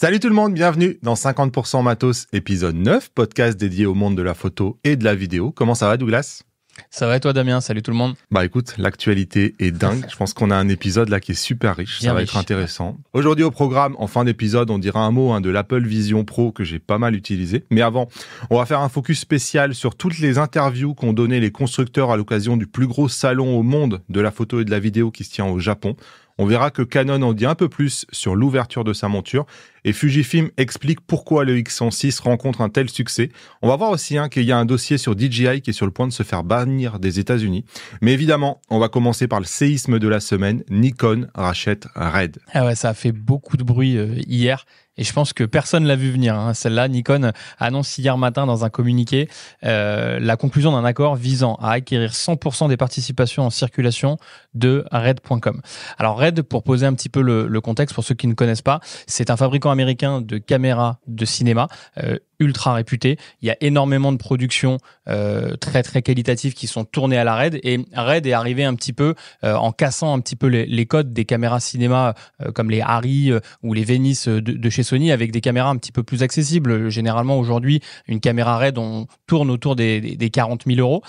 Salut tout le monde, bienvenue dans 50% Matos, épisode 9, podcast dédié au monde de la photo et de la vidéo. Comment ça va Douglas ? Ça va et toi Damien ? Salut tout le monde. Bah écoute, l'actualité est dingue. Je pense qu'on a un épisode là qui est super riche. Bien ça va riche. être intéressant. Aujourd'hui au programme, en fin d'épisode, on dira un mot de l'Apple Vision Pro que j'ai pas mal utilisé. Mais avant, on va faire un focus spécial sur toutes les interviews qu'ont donné les constructeurs à l'occasion du plus gros salon au monde de la photo et de la vidéo qui se tient au Japon. On verra que Canon en dit un peu plus sur l'ouverture de sa monture et Fujifilm explique pourquoi le X106 rencontre un tel succès. On va voir aussi qu'il y a un dossier sur DJI qui est sur le point de se faire bannir des États-Unis. Mais évidemment, on va commencer par le séisme de la semaine. Nikon rachète Red. Ah ouais, ça a fait beaucoup de bruit hier. Et je pense que personne l'a vu venir. Celle-là, Nikon annonce hier matin dans un communiqué la conclusion d'un accord visant à acquérir 100% des participations en circulation de Red.com. Alors Red, pour poser un petit peu le contexte pour ceux qui ne connaissent pas, c'est un fabricant américain de caméras de cinéma ultra réputé. Il y a énormément de productions très très qualitatives qui sont tournées à la Red, et Red est arrivé un petit peu en cassant un petit peu les codes des caméras cinéma comme les Arri ou les Venice de chez Sony, avec des caméras un petit peu plus accessibles. Généralement aujourd'hui, une caméra Red, on tourne autour des 40 000 euros.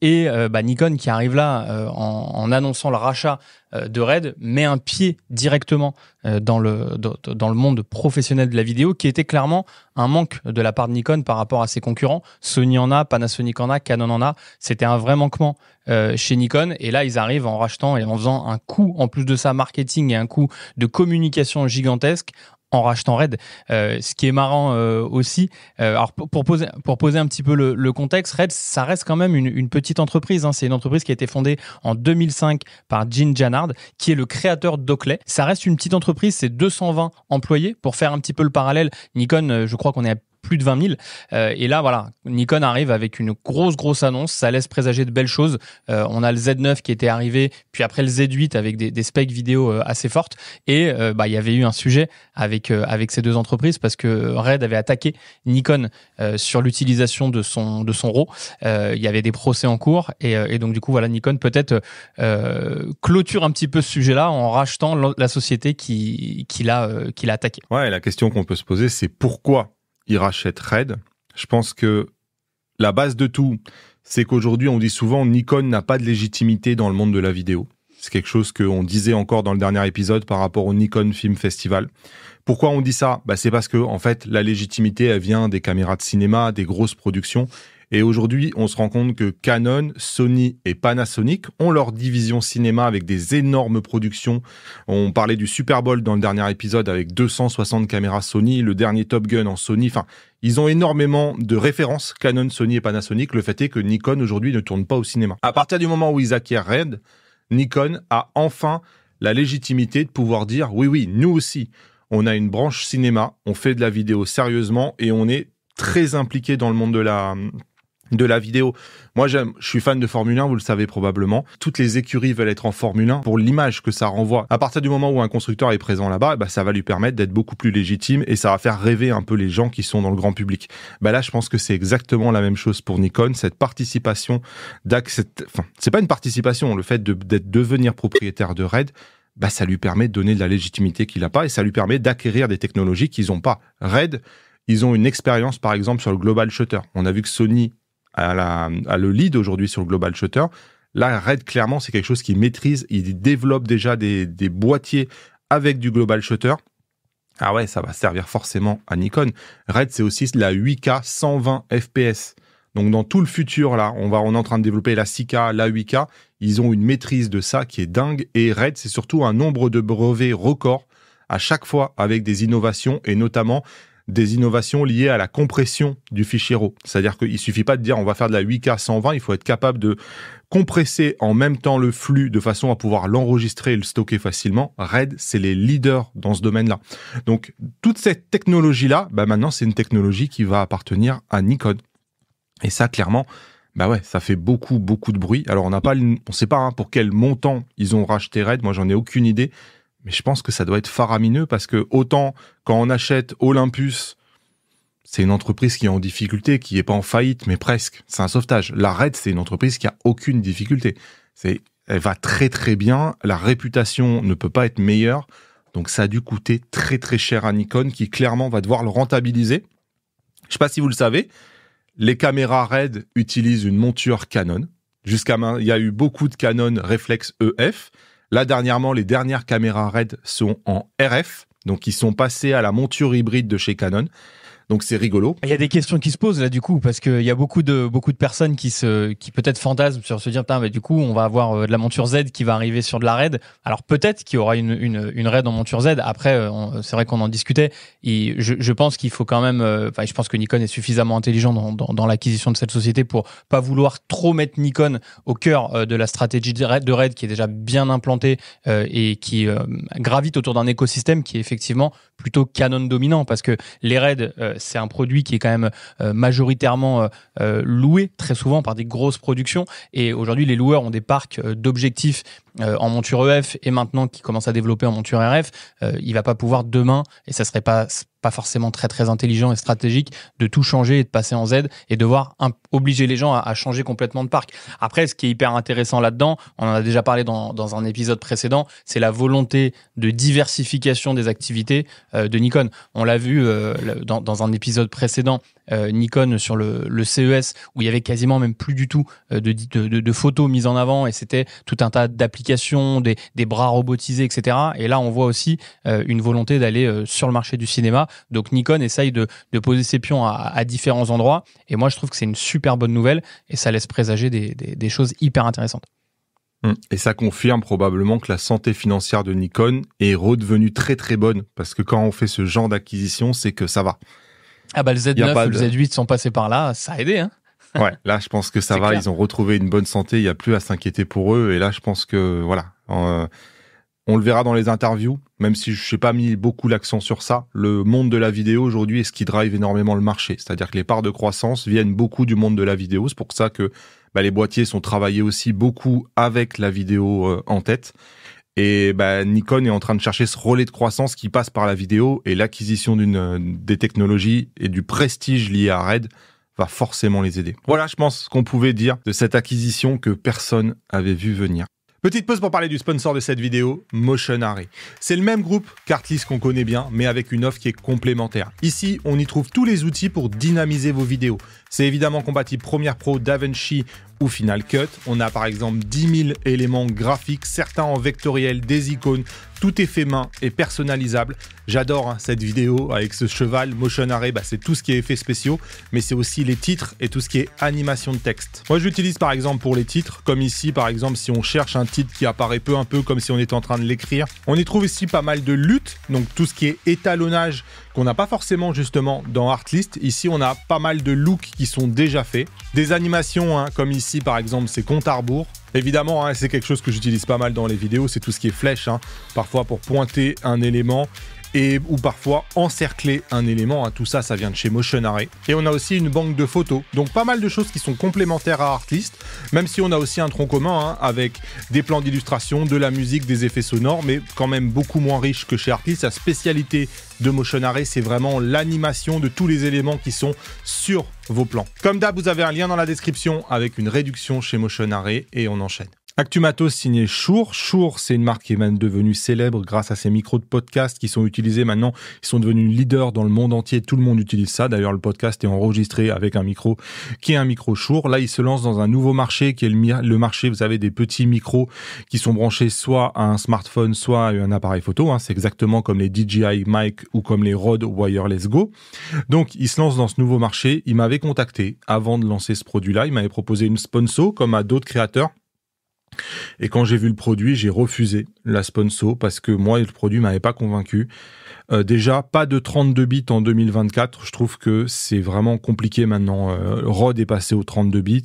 Nikon qui arrive là en annonçant le rachat de Red met un pied directement dans le monde professionnel de la vidéo, qui était clairement un manque de la part de Nikon par rapport à ses concurrents. Sony en a, Panasonic en a, Canon en a. C'était un vrai manquement chez Nikon. Et là, ils arrivent en rachetant et en faisant un coup, en plus de ça, marketing et un coup de communication gigantesque, en rachetant Red. Ce qui est marrant aussi, alors pour poser un petit peu le contexte, Red, ça reste quand même une petite entreprise. C'est une entreprise qui a été fondée en 2005 par Gene Jannard, qui est le créateur d'Oakley. Ça reste une petite entreprise, c'est 220 employés. Pour faire un petit peu le parallèle, Nikon, je crois qu'on est à plus de 20 000. Et là, voilà, Nikon arrive avec une grosse annonce. Ça laisse présager de belles choses. On a le Z9 qui était arrivé, puis après le Z8 avec des specs vidéo assez fortes. Et il y avait eu un sujet avec ces deux entreprises, parce que Red avait attaqué Nikon sur l'utilisation de son RAW. Il y avait des procès en cours. Et donc, du coup, voilà, Nikon peut-être clôture un petit peu ce sujet-là en rachetant la société qui l'a attaqué. Ouais, la question qu'on peut se poser, c'est pourquoi il rachète Red. Je pense que la base de tout, c'est qu'aujourd'hui, on dit souvent Nikon n'a pas de légitimité dans le monde de la vidéo. C'est quelque chose qu'on disait encore dans le dernier épisode par rapport au Nikon Film Festival. Pourquoi on dit ça ? C'est parce que, en fait, la légitimité, elle vient des caméras de cinéma, des grosses productions. Et aujourd'hui, on se rend compte que Canon, Sony et Panasonic ont leur division cinéma avec des énormes productions. On parlait du Super Bowl dans le dernier épisode avec 260 caméras Sony, le dernier Top Gun en Sony. Enfin, ils ont énormément de références, Canon, Sony et Panasonic. Le fait est que Nikon aujourd'hui ne tourne pas au cinéma. À partir du moment où ils acquièrent Red, Nikon a enfin la légitimité de pouvoir dire oui, nous aussi, on a une branche cinéma, on fait de la vidéo sérieusement et on est très impliqué dans le monde de la vidéo. Moi, je suis fan de Formule 1, vous le savez probablement. Toutes les écuries veulent être en Formule 1 pour l'image que ça renvoie. À partir du moment où un constructeur est présent là-bas, ça va lui permettre d'être beaucoup plus légitime et ça va faire rêver un peu les gens qui sont dans le grand public. Là, je pense que c'est exactement la même chose pour Nikon. Cette participation, c'est pas une participation, le fait de devenir propriétaire de Red, ça lui permet de donner de la légitimité qu'il n'a pas et ça lui permet d'acquérir des technologies qu'ils n'ont pas. Red, ils ont une expérience, par exemple, sur le Global Shutter. On a vu que Sony a le lead aujourd'hui sur le Global Shutter. Là, Red, clairement, c'est quelque chose qu'ils maîtrisent. Ils développent déjà des boîtiers avec du Global Shutter. Ah ouais, ça va servir forcément à Nikon. Red, c'est aussi la 8K 120 fps. Donc, dans tout le futur, là, on est en train de développer la 6K, la 8K. Ils ont une maîtrise de ça qui est dingue. Et Red, c'est surtout un nombre de brevets record à chaque fois avec des innovations et notamment des innovations liées à la compression du fichier RAW. C'est-à-dire qu'il suffit pas de dire on va faire de la 8K 120, il faut être capable de compresser en même temps le flux de façon à pouvoir l'enregistrer et le stocker facilement. Red, c'est les leaders dans ce domaine-là. Donc, toute cette technologie-là, maintenant, c'est une technologie qui va appartenir à Nikon. Et ça, clairement, ça fait beaucoup de bruit. Alors, on sait pas pour quel montant ils ont racheté Red. Moi, j'en ai aucune idée. Mais je pense que ça doit être faramineux parce que autant quand on achète Olympus, c'est une entreprise qui est en difficulté, qui est pas en faillite, mais presque. C'est un sauvetage. La Red, c'est une entreprise qui a aucune difficulté. Elle va très bien. La réputation ne peut pas être meilleure. Donc ça a dû coûter très très cher à Nikon, qui clairement va devoir le rentabiliser. Je ne sais pas si vous le savez, les caméras RED utilisent une monture Canon. Jusqu'à maintenant, il y a eu beaucoup de Canon Reflex EF. Là, dernièrement, les dernières caméras RED sont en RF. Donc, ils sont passés à la monture hybride de chez Canon. Donc, c'est rigolo. Il y a des questions qui se posent là, du coup, parce qu'il y a beaucoup de personnes qui peut-être fantasment sur se dire, mais du coup, on va avoir de la monture Z qui va arriver sur de la RED. Alors, peut-être qu'il y aura une RED en monture Z. Après, c'est vrai qu'on en discutait. Et je pense qu'il faut quand même, je pense que Nikon est suffisamment intelligent dans l'acquisition de cette société pour pas vouloir trop mettre Nikon au cœur de la stratégie de RED qui est déjà bien implantée et qui gravite autour d'un écosystème qui est effectivement plutôt Canon dominant, parce que les RED, c'est un produit qui est quand même majoritairement loué très souvent par des grosses productions, et aujourd'hui les loueurs ont des parcs d'objectifs en monture EF et maintenant qui commencent à développer en monture RF. Il va pas pouvoir demain, et ça serait pas forcément très très intelligent et stratégique, de tout changer et de passer en Z et devoir obliger les gens à changer complètement de parc. Après, ce qui est hyper intéressant là-dedans, on en a déjà parlé dans un épisode précédent, c'est la volonté de diversification des activités de Nikon. On l'a vu dans un épisode précédent, Nikon sur le CES, où il y avait quasiment même plus du tout de photos mises en avant, et c'était tout un tas d'applications, des bras robotisés, etc. Et là, on voit aussi une volonté d'aller sur le marché du cinéma. Donc Nikon essaye de poser ses pions à différents endroits, et moi je trouve que c'est une super bonne nouvelle, et ça laisse présager des choses hyper intéressantes. Et ça confirme probablement que la santé financière de Nikon est redevenue très très bonne, parce que quand on fait ce genre d'acquisition, c'est que ça va. Ah bah le Z9 ou le Z8 sont passés par là, ça a aidé, hein. Ouais, là je pense que ça va, clair. Ils ont retrouvé une bonne santé, il n'y a plus à s'inquiéter pour eux, et là je pense que voilà, on le verra dans les interviews, même si je n'ai pas mis beaucoup l'accent sur ça. Le monde de la vidéo aujourd'hui est ce qui drive énormément le marché, c'est-à-dire que les parts de croissance viennent beaucoup du monde de la vidéo. C'est pour ça que les boîtiers sont travaillés aussi beaucoup avec la vidéo en tête. Et Nikon est en train de chercher ce relais de croissance qui passe par la vidéo, et l'acquisition des technologies et du prestige lié à RED va forcément les aider. Voilà, je pense qu'on pouvait dire de cette acquisition que personne avait vu venir. Petite pause pour parler du sponsor de cette vidéo, Motion Array. C'est le même groupe qu'Artlist qu'on connaît bien, mais avec une offre qui est complémentaire. Ici, on y trouve tous les outils pour dynamiser vos vidéos. C'est évidemment compatible Premiere Pro, DaVinci ou Final Cut. On a par exemple 10 000 éléments graphiques, certains en vectoriel, des icônes. Tout est fait main et personnalisable. J'adore cette vidéo avec ce cheval. Motion Array, c'est tout ce qui est effets spéciaux, mais c'est aussi les titres et tout ce qui est animation de texte. Moi, je l'utilise par exemple pour les titres, comme ici par exemple si on cherche un titre qui apparaît peu un peu comme si on était en train de l'écrire. On y trouve ici pas mal de luttes, donc tout ce qui est étalonnage qu'on n'a pas forcément justement dans Artlist. Ici, on a pas mal de looks qui sont déjà faits. Des animations, comme ici par exemple, c'est compte à rebours. Évidemment, c'est quelque chose que j'utilise pas mal dans les vidéos, c'est tout ce qui est flèche, parfois pour pointer un élément ou parfois encercler un élément. Tout ça, ça vient de chez Motion Array. Et on a aussi une banque de photos. Donc pas mal de choses qui sont complémentaires à Artlist, même si on a aussi un tronc commun avec des plans d'illustration, de la musique, des effets sonores, mais quand même beaucoup moins riche que chez Artlist. La spécialité de Motion Array, c'est vraiment l'animation de tous les éléments qui sont sur vos plans. Comme d'hab, vous avez un lien dans la description avec une réduction chez Motion Array, et on enchaîne. Actu Matos signé Shure. Shure, c'est une marque qui est même devenue célèbre grâce à ses micros de podcast qui sont utilisés maintenant. Ils sont devenus leaders dans le monde entier. Tout le monde utilise ça. D'ailleurs, le podcast est enregistré avec un micro qui est un micro Shure. Là, ils se lancent dans un nouveau marché qui est le marché, vous avez des petits micros qui sont branchés soit à un smartphone, soit à un appareil photo. C'est exactement comme les DJI Mic ou comme les Rode Wireless Go. Donc, ils se lancent dans ce nouveau marché. Ils m'avaient contacté avant de lancer ce produit-là. Ils m'avaient proposé une sponsor comme à d'autres créateurs. Et quand j'ai vu le produit, j'ai refusé la sponsor parce que moi, le produit m'avait pas convaincu. Déjà, pas de 32 bits en 2024. Je trouve que c'est vraiment compliqué maintenant. Rode est passé aux 32 bits.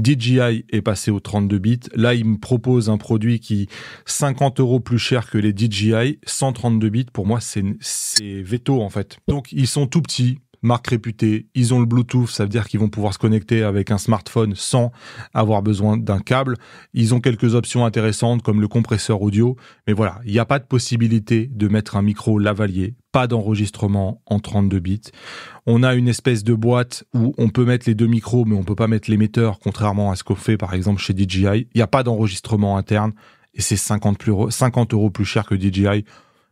DJI est passé aux 32 bits. Là, il me propose un produit qui 50 € plus cher que les DJI. 132 bits, pour moi, c'est veto en fait. Donc, ils sont tout petits. Marque réputée, ils ont le Bluetooth, ça veut dire qu'ils vont pouvoir se connecter avec un smartphone sans avoir besoin d'un câble. Ils ont quelques options intéressantes comme le compresseur audio, mais voilà, il n'y a pas de possibilité de mettre un micro lavalier, pas d'enregistrement en 32 bits. On a une espèce de boîte où on peut mettre les deux micros, mais on peut pas mettre l'émetteur, contrairement à ce qu'on fait par exemple chez DJI. Il n'y a pas d'enregistrement interne et c'est 50 € plus cher que DJI.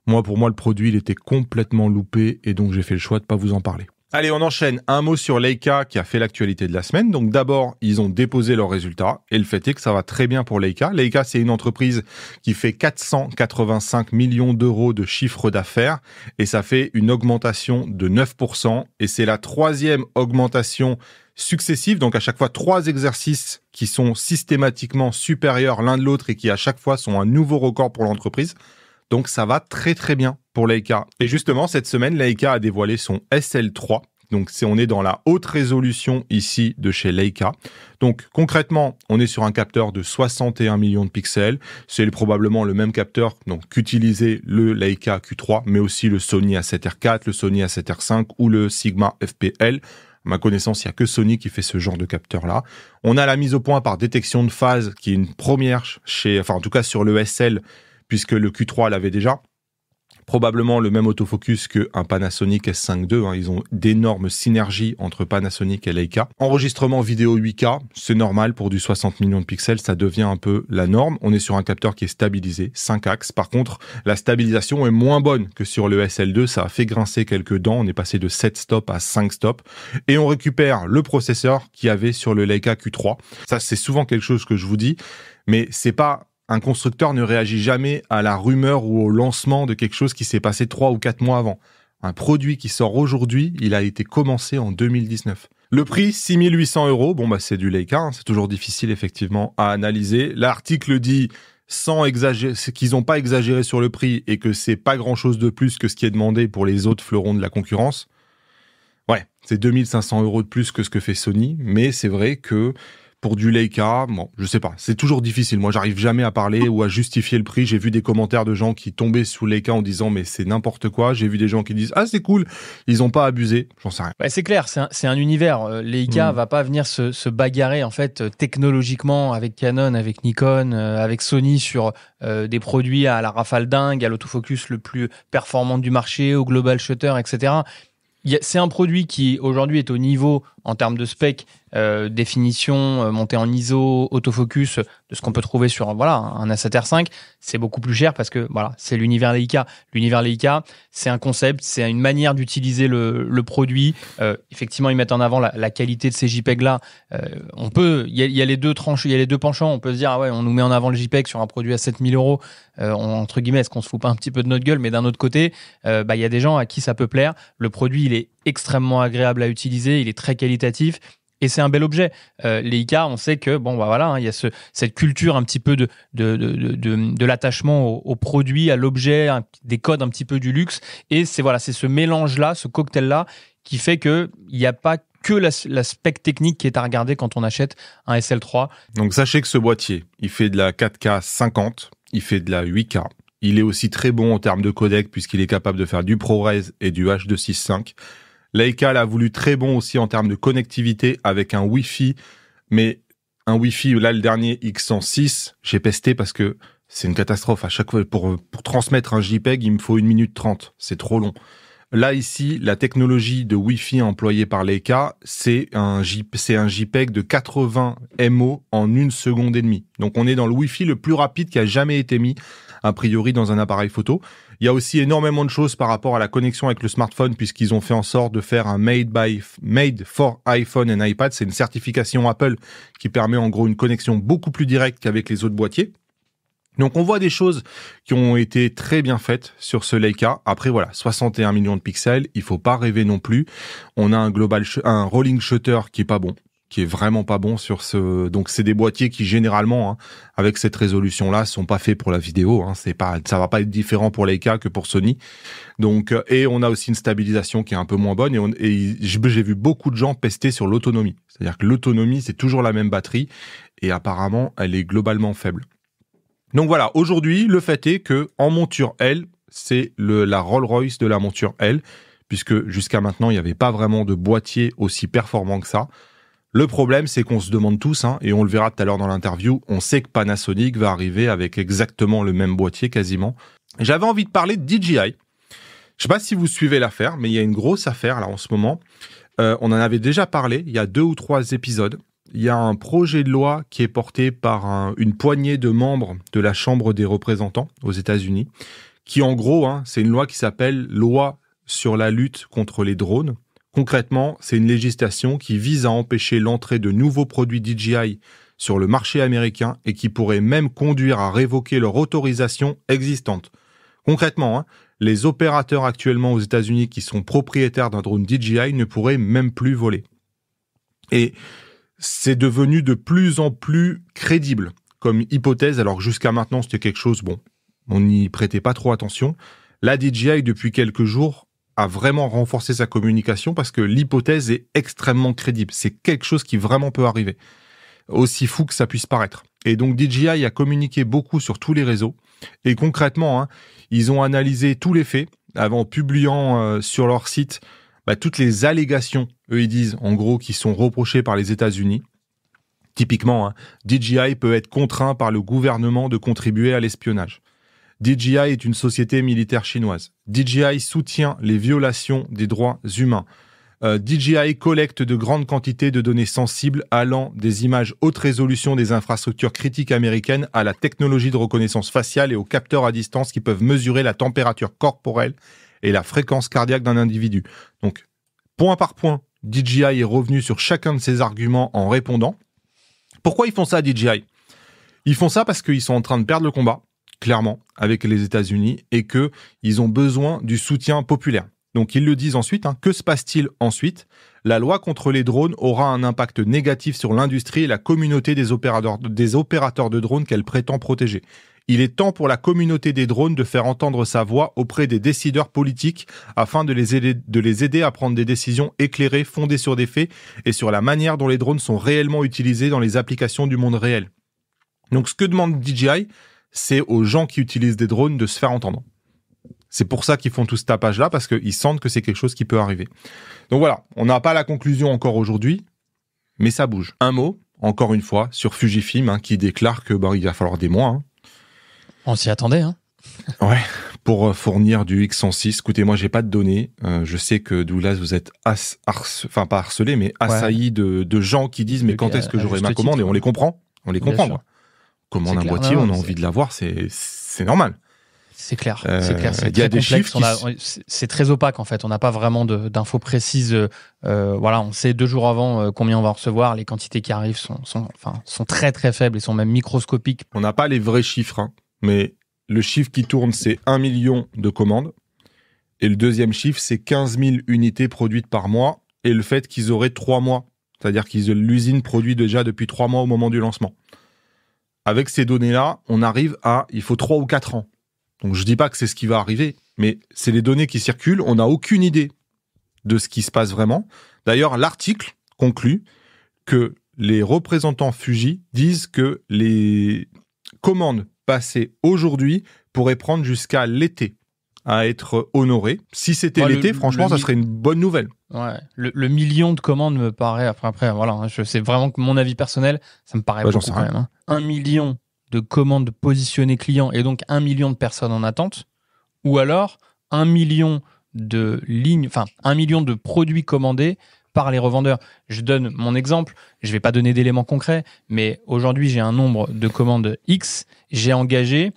Pour moi, le produit, il était complètement loupé et donc j'ai fait le choix de pas vous en parler. Allez, on enchaîne. Un mot sur Leica qui a fait l'actualité de la semaine. Donc d'abord, ils ont déposé leurs résultats et le fait est que ça va très bien pour Leica. Leica, c'est une entreprise qui fait 485 millions d'euros de chiffre d'affaires et ça fait une augmentation de 9% et c'est la 3e augmentation successive. Donc à chaque fois, 3 exercices qui sont systématiquement supérieurs l'un de l'autre et qui à chaque fois sont un nouveau record pour l'entreprise. Donc ça va très très bien pour Leica. Et justement, cette semaine, Leica a dévoilé son SL3. Donc on est dans la haute résolution ici de chez Leica. Donc concrètement, on est sur un capteur de 61 millions de pixels. C'est probablement le même capteur qu'utilisait le Leica Q3, mais aussi le Sony A7R4, le Sony A7R5 ou le Sigma FPL. À ma connaissance, il n'y a que Sony qui fait ce genre de capteur-là. On a la mise au point par détection de phase, qui est une première en tout cas sur le SL, puisque le Q3 l'avait déjà. Probablement le même autofocus qu'un Panasonic S5 II. Ils ont d'énormes synergies entre Panasonic et Leica. Enregistrement vidéo 8K, c'est normal pour du 60 millions de pixels, ça devient un peu la norme. On est sur un capteur qui est stabilisé, 5 axes. Par contre, la stabilisation est moins bonne que sur le SL2. Ça a fait grincer quelques dents. On est passé de 7 stops à 5 stops. Et on récupère le processeur qu'il y avait sur le Leica Q3. Ça, c'est souvent quelque chose que je vous dis, mais c'est pas... Un constructeur ne réagit jamais à la rumeur ou au lancement de quelque chose qui s'est passé 3 ou 4 mois avant. Un produit qui sort aujourd'hui, il a été commencé en 2019. Le prix, 6 800 €. C'est du Leica, c'est toujours difficile effectivement à analyser. L'article dit sans exagérer, qu'ils n'ont pas exagéré sur le prix et que c'est pas grand-chose de plus que ce qui est demandé pour les autres fleurons de la concurrence. Ouais, c'est 2500 € de plus que ce que fait Sony, mais c'est vrai que pour du Leica, je sais pas, c'est toujours difficile. Moi, j'arrive jamais à parler ou à justifier le prix. J'ai vu des commentaires de gens qui tombaient sous Leica en disant mais c'est n'importe quoi. J'ai vu des gens qui disent ah c'est cool, ils ont pas abusé. J'en sais rien. C'est clair, c'est un univers. Leica va pas venir se bagarrer en fait technologiquement avec Canon, avec Nikon, avec Sony sur des produits à la rafale dingue, à l'autofocus le plus performant du marché, au global shutter, etc. C'est un produit qui aujourd'hui est au niveau en termes de spec, définition, montée en ISO, autofocus, de ce qu'on peut trouver sur un A7R5. C'est beaucoup plus cher parce que c'est l'univers Leica. L'univers Leica, c'est un concept, c'est une manière d'utiliser le produit. Effectivement, ils mettent en avant la qualité de ces JPEG-là. Il y a les deux tranches, il y a les deux penchants. On peut se dire on nous met en avant le JPEG sur un produit à 7000 €. Entre guillemets, est-ce qu'on se fout pas un petit peu de notre gueule? Mais d'un autre côté, il y a des gens à qui ça peut plaire. Le produit, il est extrêmement agréable à utiliser, il est très qualitatif et c'est un bel objet. Leica, on sait que il y a cette culture un petit peu de l'attachement au produit, à l'objet, des codes un petit peu du luxe et c'est ce mélange-là, ce cocktail-là qui fait que il n'y a pas que l'aspect technique qui est à regarder quand on achète un SL3. Donc sachez que ce boîtier, il fait de la 4K 50, il fait de la 8K. Il est aussi très bon en termes de codec puisqu'il est capable de faire du ProRes et du H.265. Leica l'a voulu très bon aussi en termes de connectivité avec un Wi-Fi, mais un Wi-Fi, là le dernier X106, j'ai pesté parce que c'est une catastrophe. À chaque fois, pour transmettre un JPEG, il me faut 1 minute 30, c'est trop long. Là ici, la technologie de Wi-Fi employée par Leica, c'est un JPEG de 80 MO en 1 seconde et demie. Donc on est dans le Wi-Fi le plus rapide qui a jamais été mis, a priori, dans un appareil photo. Il y a aussi énormément de choses par rapport à la connexion avec le smartphone, puisqu'ils ont fait en sorte de faire un Made for iPhone and iPad. C'est une certification Apple qui permet en gros une connexion beaucoup plus directe qu'avec les autres boîtiers. Donc on voit des choses qui ont été très bien faites sur ce Leica. Après 61 millions de pixels, il faut pas rêver non plus. On a un rolling shutter qui est pas bon, qui est vraiment pas bon sur ce. Donc c'est des boîtiers qui généralement, avec cette résolution-là, sont pas faits pour la vidéo. Ça va pas être différent pour Leica que pour Sony. Donc et on a aussi une stabilisation qui est un peu moins bonne. Et j'ai vu beaucoup de gens pester sur l'autonomie. C'est-à-dire que l'autonomie, c'est toujours la même batterie et apparemment, elle est globalement faible. Donc voilà, aujourd'hui, le fait est que en monture L, c'est la Rolls-Royce de la monture L, puisque jusqu'à maintenant, il n'y avait pas vraiment de boîtier aussi performant que ça. Le problème, c'est qu'on se demande tous, et on le verra tout à l'heure dans l'interview, on sait que Panasonic va arriver avec exactement le même boîtier quasiment. J'avais envie de parler de DJI. Je sais pas si vous suivez l'affaire, mais il y a une grosse affaire là en ce moment. On en avait déjà parlé, il y a 2 ou 3 épisodes. Il y a un projet de loi qui est porté par une poignée de membres de la Chambre des représentants aux États-Unis qui en gros, c'est une loi qui s'appelle Loi sur la lutte contre les drones. Concrètement, c'est une législation qui vise à empêcher l'entrée de nouveaux produits DJI sur le marché américain et qui pourrait même conduire à révoquer leur autorisation existante. Concrètement, les opérateurs actuellement aux États-Unis qui sont propriétaires d'un drone DJI ne pourraient même plus voler. Et c'est devenu de plus en plus crédible comme hypothèse, alors que jusqu'à maintenant c'était quelque chose, on n'y prêtait pas trop attention. La DJI, depuis quelques jours, a vraiment renforcé sa communication parce que l'hypothèse est extrêmement crédible. C'est quelque chose qui vraiment peut arriver, aussi fou que ça puisse paraître. Et donc DJI a communiqué beaucoup sur tous les réseaux. Et concrètement, ils ont analysé tous les faits en publiant sur leur site toutes les allégations, eux ils disent, en gros, qui sont reprochées par les États-Unis. Typiquement, DJI peut être contraint par le gouvernement de contribuer à l'espionnage. DJI est une société militaire chinoise. DJI soutient les violations des droits humains. DJI collecte de grandes quantités de données sensibles allant des images haute résolution des infrastructures critiques américaines à la technologie de reconnaissance faciale et aux capteurs à distance qui peuvent mesurer la température corporelle et la fréquence cardiaque d'un individu. Donc, point par point, DJI est revenu sur chacun de ces arguments en répondant. Pourquoi ils font ça, DJI ? Ils font ça parce qu'ils sont en train de perdre le combat, clairement, avec les États-Unis, et qu'ils ont besoin du soutien populaire. Donc ils le disent ensuite, que se passe-t-il ensuite ? La loi contre les drones aura un impact négatif sur l'industrie et la communauté des opérateurs de drones qu'elle prétend protéger. Il est temps pour la communauté des drones de faire entendre sa voix auprès des décideurs politiques afin de les aider à prendre des décisions éclairées, fondées sur des faits et sur la manière dont les drones sont réellement utilisés dans les applications du monde réel. Donc ce que demande DJI, c'est aux gens qui utilisent des drones de se faire entendre. C'est pour ça qu'ils font tout ce tapage-là, parce qu'ils sentent que c'est quelque chose qui peut arriver. Donc voilà, on n'a pas la conclusion encore aujourd'hui, mais ça bouge. Un mot, encore une fois, sur Fujifilm, qui déclare que il va falloir des mois. On s'y attendait, Ouais, pour fournir du X106. Écoutez, moi, j'ai pas de données. Je sais que Douglas, vous êtes pas harcelé, mais assailli de gens qui disent mais quand est-ce que j'aurai ma commande ? Et on les comprend. On les comprend, quoi. Commande un boîtier, on a envie de l'avoir, c'est normal. C'est clair, c'est clair. Il y a des chiffres c'est très opaque en fait. On n'a pas vraiment d'infos précises. On sait 2 jours avant combien on va recevoir. Les quantités qui arrivent sont très très faibles et sont même microscopiques. On n'a pas les vrais chiffres, mais le chiffre qui tourne, c'est 1 million de commandes. Et le deuxième chiffre, c'est 15 000 unités produites par mois. Et le fait qu'ils auraient 3 mois. C'est-à-dire que l'usine produit déjà depuis 3 mois au moment du lancement. Avec ces données-là, on arrive il faut 3 ou 4 ans. Donc je dis pas que c'est ce qui va arriver, mais c'est les données qui circulent. On n'a aucune idée de ce qui se passe vraiment. D'ailleurs, l'article conclut que les représentants Fuji disent que les commandes passées aujourd'hui pourraient prendre jusqu'à l'été à être honorées. Si c'était l'été, franchement, ça serait une bonne nouvelle. Ouais, le million de commandes me paraît, après, voilà, c'est vraiment que mon avis personnel, ça me paraît beaucoup quand même. 1 million de commandes positionnées clients et donc 1 million de personnes en attente, ou alors 1 million de lignes, 1 million de produits commandés par les revendeurs. Je donne mon exemple, je vais pas donner d'éléments concrets, mais aujourd'hui j'ai un nombre de commandes X, j'ai engagé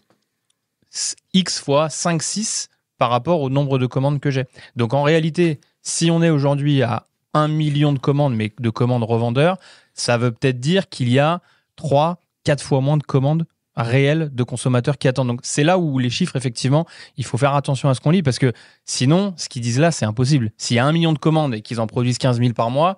X fois 5, 6 par rapport au nombre de commandes que j'ai. Donc en réalité, si on est aujourd'hui à 1 million de commandes, mais de commandes revendeurs, ça veut peut-être dire qu'il y a 3, 4 fois moins de commandes réelles de consommateurs qui attendent. Donc c'est là où les chiffres, effectivement, il faut faire attention à ce qu'on lit, parce que sinon, ce qu'ils disent là, c'est impossible. S'il y a 1 million de commandes et qu'ils en produisent 15 000 par mois,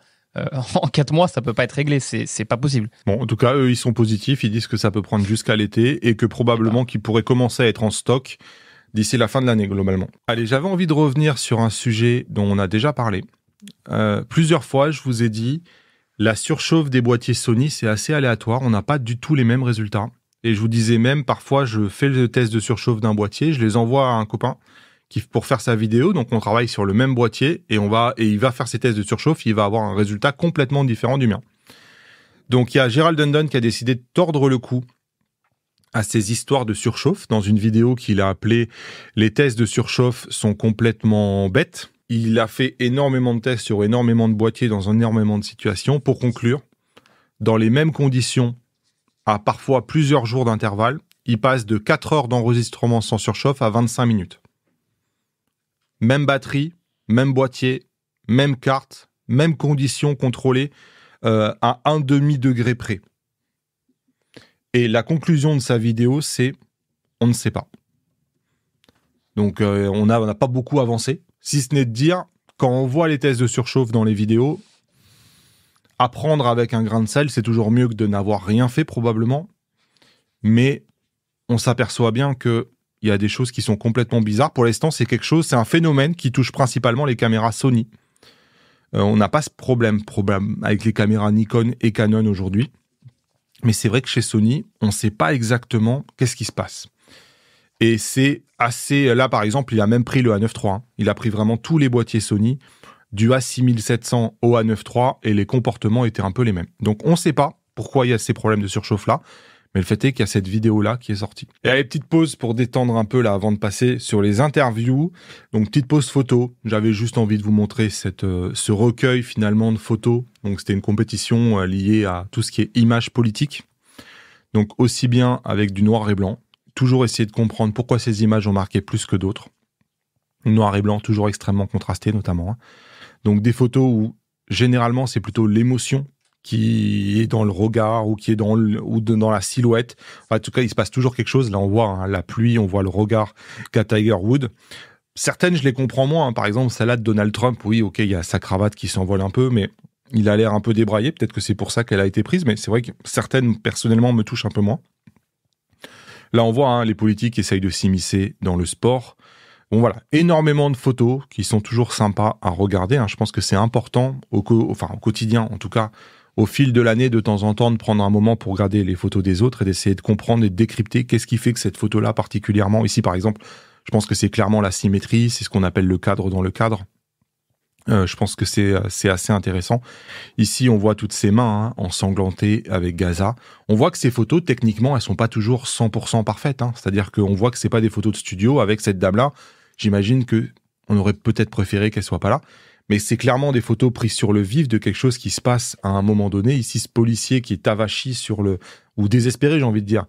en 4 mois, ça peut pas être réglé, c'est pas possible. Bon, en tout cas, eux, ils sont positifs, ils disent que ça peut prendre jusqu'à l'été et que probablement qu'ils pourraient commencer à être en stock d'ici la fin de l'année, globalement. Allez, j'avais envie de revenir sur un sujet dont on a déjà parlé. Plusieurs fois, je vous ai dit, la surchauffe des boîtiers Sony, c'est assez aléatoire, on n'a pas du tout les mêmes résultats. Et je vous disais même, parfois, je fais le test de surchauffe d'un boîtier, je les envoie à un copain pour faire sa vidéo, donc on travaille sur le même boîtier, et il va faire ses tests de surchauffe, il va avoir un résultat complètement différent du mien. Donc il y a Gérald Dundon qui a décidé de tordre le cou à ces histoires de surchauffe dans une vidéo qu'il a appelée « Les tests de surchauffe sont complètement bêtes ». Il a fait énormément de tests sur énormément de boîtiers dans énormément de situations pour conclure, dans les mêmes conditions, à parfois plusieurs jours d'intervalle, il passe de 4 heures d'enregistrement sans surchauffe à 25 minutes. Même batterie, même boîtier, même carte, même conditions contrôlées à 1,5 degré près. Et la conclusion de sa vidéo, c'est « on ne sait pas ». Donc on n'a pas beaucoup avancé, si ce n'est de dire, quand on voit les tests de surchauffe dans les vidéos, apprendre avec un grain de sel, c'est toujours mieux que de n'avoir rien fait probablement, mais on s'aperçoit bien qu'il y a des choses qui sont complètement bizarres. Pour l'instant, c'est un phénomène qui touche principalement les caméras Sony. On n'a pas ce problème avec les caméras Nikon et Canon aujourd'hui, mais c'est vrai que chez Sony, on ne sait pas exactement qu'est-ce qui se passe. Et c'est assez... Là, par exemple, il a même pris le A9 III. Hein. Il a pris vraiment tous les boîtiers Sony, du A6700 au A9 III, et les comportements étaient un peu les mêmes. Donc, on ne sait pas pourquoi il y a ces problèmes de surchauffe-là, mais le fait est qu'il y a cette vidéo-là qui est sortie. Et allez, petite pause pour détendre un peu là, avant de passer sur les interviews. Donc, petite pause photo. J'avais juste envie de vous montrer ce recueil, finalement, de photos. Donc, c'était une compétition liée à tout ce qui est images politiques. Donc, aussi bien avec du noir et blanc, toujours essayer de comprendre pourquoi ces images ont marqué plus que d'autres. Noir et blanc, toujours extrêmement contrasté notamment. Donc des photos où généralement c'est plutôt l'émotion qui est dans le regard ou qui est dans la silhouette. Enfin, en tout cas, il se passe toujours quelque chose. Là, on voit la pluie, on voit le regard qu'a Tiger Woods. Certaines, je les comprends moins. Par exemple, celle-là de Donald Trump, oui, ok, il y a sa cravate qui s'envole un peu, mais il a l'air un peu débraillé. Peut-être que c'est pour ça qu'elle a été prise, mais c'est vrai que certaines, personnellement, me touchent un peu moins. Là, on voit les politiques essayent de s'immiscer dans le sport. Bon, voilà, énormément de photos qui sont toujours sympas à regarder. Je pense que c'est important au quotidien, en tout cas, au fil de l'année, de temps en temps, de prendre un moment pour regarder les photos des autres et d'essayer de comprendre et de décrypter qu'est-ce qui fait que cette photo-là, particulièrement, ici, par exemple, je pense que c'est clairement la symétrie, c'est ce qu'on appelle le cadre dans le cadre. Je pense que c'est assez intéressant. Ici, on voit toutes ces mains ensanglantées avec Gaza. On voit que ces photos, techniquement, elles sont pas toujours 100% parfaites. C'est-à-dire qu'on voit que c'est pas des photos de studio avec cette dame-là. J'imagine que on aurait peut-être préféré qu'elle soit pas là. Mais c'est clairement des photos prises sur le vif de quelque chose qui se passe à un moment donné. Ici, ce policier qui est avachi ou désespéré, j'ai envie de dire,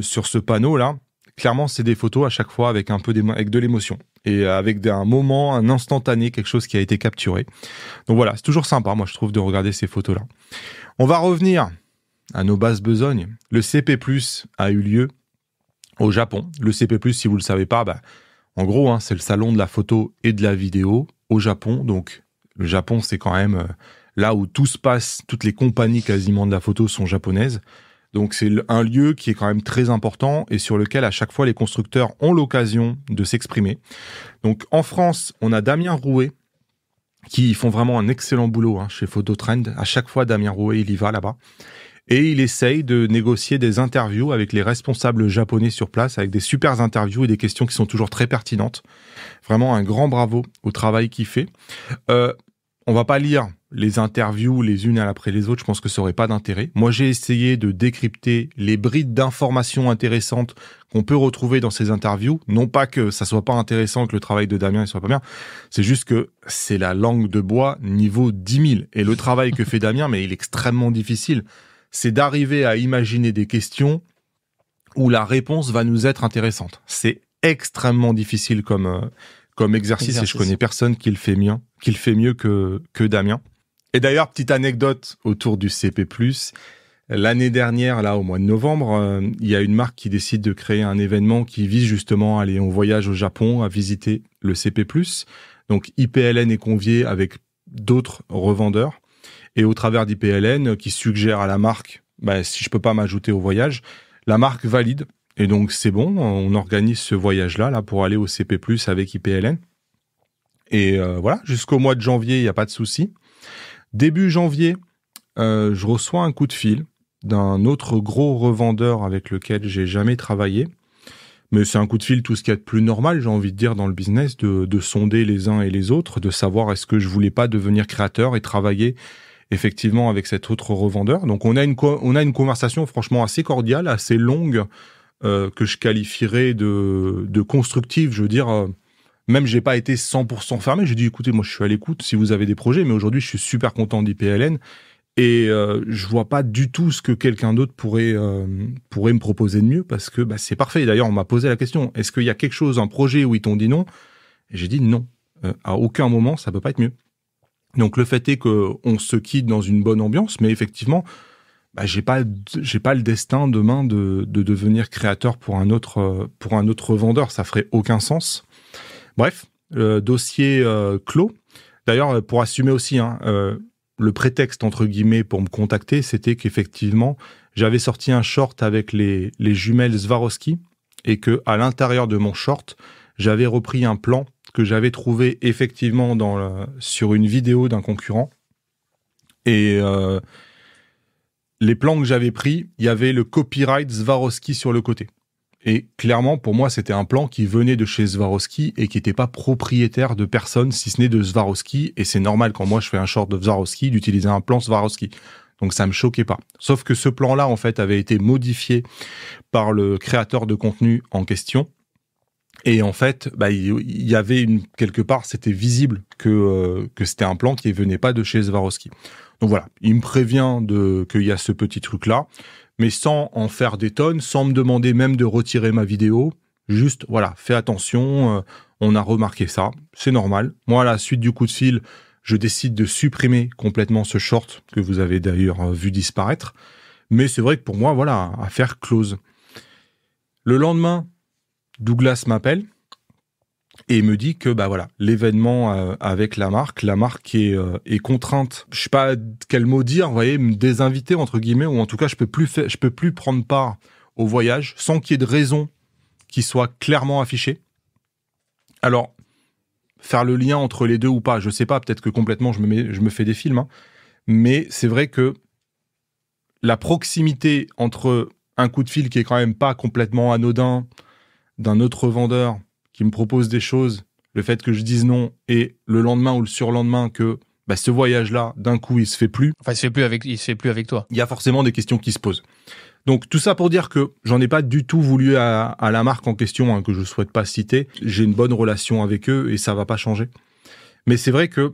sur ce panneau-là. Clairement, c'est des photos à chaque fois avec avec de l'émotion et avec un moment, un instantané, quelque chose qui a été capturé. Donc voilà, c'est toujours sympa, moi je trouve, de regarder ces photos-là. On va revenir à nos bases besognes. Le CP+ a eu lieu au Japon. Le CP+, si vous le savez pas, en gros, c'est le salon de la photo et de la vidéo au Japon. Donc le Japon, c'est quand même là où tout se passe. Toutes les compagnies quasiment de la photo sont japonaises. Donc c'est un lieu qui est quand même très important et sur lequel à chaque fois les constructeurs ont l'occasion de s'exprimer. Donc en France, on a Damien Rouet qui font vraiment un excellent boulot chez Phototrend. À chaque fois, Damien Rouet, il y va là-bas. Et il essaye de négocier des interviews avec les responsables japonais sur place, avec des super interviews et des questions qui sont toujours très pertinentes. Vraiment un grand bravo au travail qu'il fait. On va pas lire les interviews les unes après les autres, je pense que ça aurait pas d'intérêt. Moi, j'ai essayé de décrypter les brides d'informations intéressantes qu'on peut retrouver dans ces interviews. Non pas que ça soit pas intéressant, que le travail de Damien ne soit pas bien, c'est juste que c'est la langue de bois niveau 10 000. Et le travail que fait Damien, mais il est extrêmement difficile, c'est d'arriver à imaginer des questions où la réponse va nous être intéressante. C'est extrêmement difficile comme exercice et je connais personne qui le fait mieux que Damien. Et d'ailleurs, petite anecdote autour du CP+. L'année dernière, là, au mois de novembre, il y a une marque qui décide de créer un événement qui vise justement à aller en voyage au Japon, à visiter le CP+. Donc, IPLN est convié avec d'autres revendeurs. Et au travers d'IPLN, qui suggère à la marque, si je peux pas m'ajouter au voyage, la marque valide. Et donc, c'est bon, on organise ce voyage-là pour aller au CP+, avec IPLN. Et voilà, jusqu'au mois de janvier, il n'y a pas de souci. Début janvier, je reçois un coup de fil d'un autre gros revendeur avec lequel j'ai jamais travaillé. Mais c'est un coup de fil, tout ce qu'il y a de plus normal, j'ai envie de dire, dans le business, de sonder les uns et les autres, de savoir est-ce que je voulais pas devenir créateur et travailler effectivement avec cet autre revendeur. Donc on a une conversation franchement assez cordiale, assez longue, que je qualifierais de constructive. Je veux dire, même j'ai pas été 100% fermé. J'ai dit, écoutez, moi je suis à l'écoute si vous avez des projets, mais aujourd'hui je suis super content d'IPLN Et je vois pas du tout ce que quelqu'un d'autre pourrait me proposer de mieux, parce que c'est parfait. D'ailleurs, on m'a posé la question, est-ce qu'il y a quelque chose, un projet où ils t'ont dit non? Et j'ai dit non. À aucun moment, ça peut pas être mieux. Donc le fait est qu'on se quitte dans une bonne ambiance, mais effectivement, j'ai pas le destin demain de devenir créateur pour un autre vendeur. Ça ferait aucun sens. Bref, dossier clos. D'ailleurs, pour assumer aussi, le prétexte, entre guillemets, pour me contacter, c'était qu'effectivement, j'avais sorti un short avec les jumelles Swarovski et que à l'intérieur de mon short, j'avais repris un plan que j'avais trouvé effectivement sur une vidéo d'un concurrent. Et les plans que j'avais pris, il y avait le copyright Swarovski sur le côté. Et clairement, pour moi, c'était un plan qui venait de chez Swarovski et qui n'était pas propriétaire de personne, si ce n'est de Swarovski. Et c'est normal, quand moi je fais un short de Swarovski, d'utiliser un plan Swarovski. Donc ça me choquait pas. Sauf que ce plan-là, en fait, avait été modifié par le créateur de contenu en question. Et en fait, il y avait quelque part, c'était visible que c'était un plan qui venait pas de chez Swarovski. Donc voilà, il me prévient qu'il y a ce petit truc-là, mais sans en faire des tonnes, sans me demander même de retirer ma vidéo. Juste, voilà, fais attention, on a remarqué ça, c'est normal. Moi, à la suite du coup de fil, je décide de supprimer complètement ce short que vous avez d'ailleurs vu disparaître. Mais c'est vrai que pour moi, voilà, affaire close. Le lendemain, Douglas m'appelle et me dit que voilà, l'événement avec la marque est contrainte. Je sais pas quel mot dire, vous voyez, me désinviter entre guillemets, ou en tout cas je peux plus prendre part au voyage sans qu'il y ait de raison qui soit clairement affichée. Alors faire le lien entre les deux ou pas, je sais pas, peut-être que complètement je me fais des films, mais c'est vrai que la proximité entre un coup de fil qui est quand même pas complètement anodin d'un autre vendeur qui me propose des choses, le fait que je dise non, et le lendemain ou le surlendemain que ce voyage-là, d'un coup, il se fait plus. Enfin, il se fait plus avec toi. Il y a forcément des questions qui se posent. Donc, tout ça pour dire que j'en ai pas du tout voulu à la marque en question, que je souhaite pas citer. J'ai une bonne relation avec eux et ça va pas changer. Mais c'est vrai que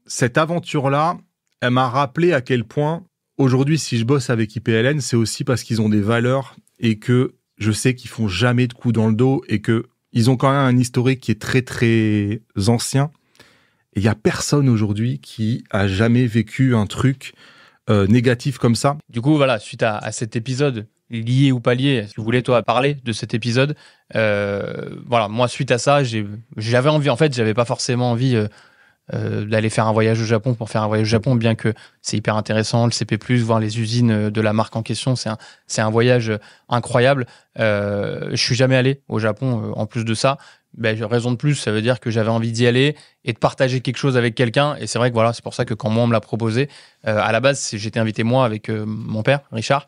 cette aventure-là, elle m'a rappelé à quel point, aujourd'hui, si je bosse avec IPLN, c'est aussi parce qu'ils ont des valeurs et que je sais qu'ils font jamais de coups dans le dos et que ils ont quand même un historique qui est très très ancien. Et il y a personne aujourd'hui qui a jamais vécu un truc négatif comme ça. Du coup, voilà, suite à cet épisode, lié ou pas lié, si vous voulez toi parler de cet épisode, voilà, moi suite à ça, j'avais envie, en fait, j'avais pas forcément envie d'aller faire un voyage au Japon pour faire un voyage au Japon, bien que c'est hyper intéressant, le CP+, voir les usines de la marque en question, c'est un voyage incroyable. Je suis jamais allé au Japon, en plus de ça. Raison de plus, ça veut dire que j'avais envie d'y aller et de partager quelque chose avec quelqu'un. Et c'est vrai que voilà, c'est pour ça que quand moi on me l'a proposé, à la base, j'étais invité moi avec mon père, Richard,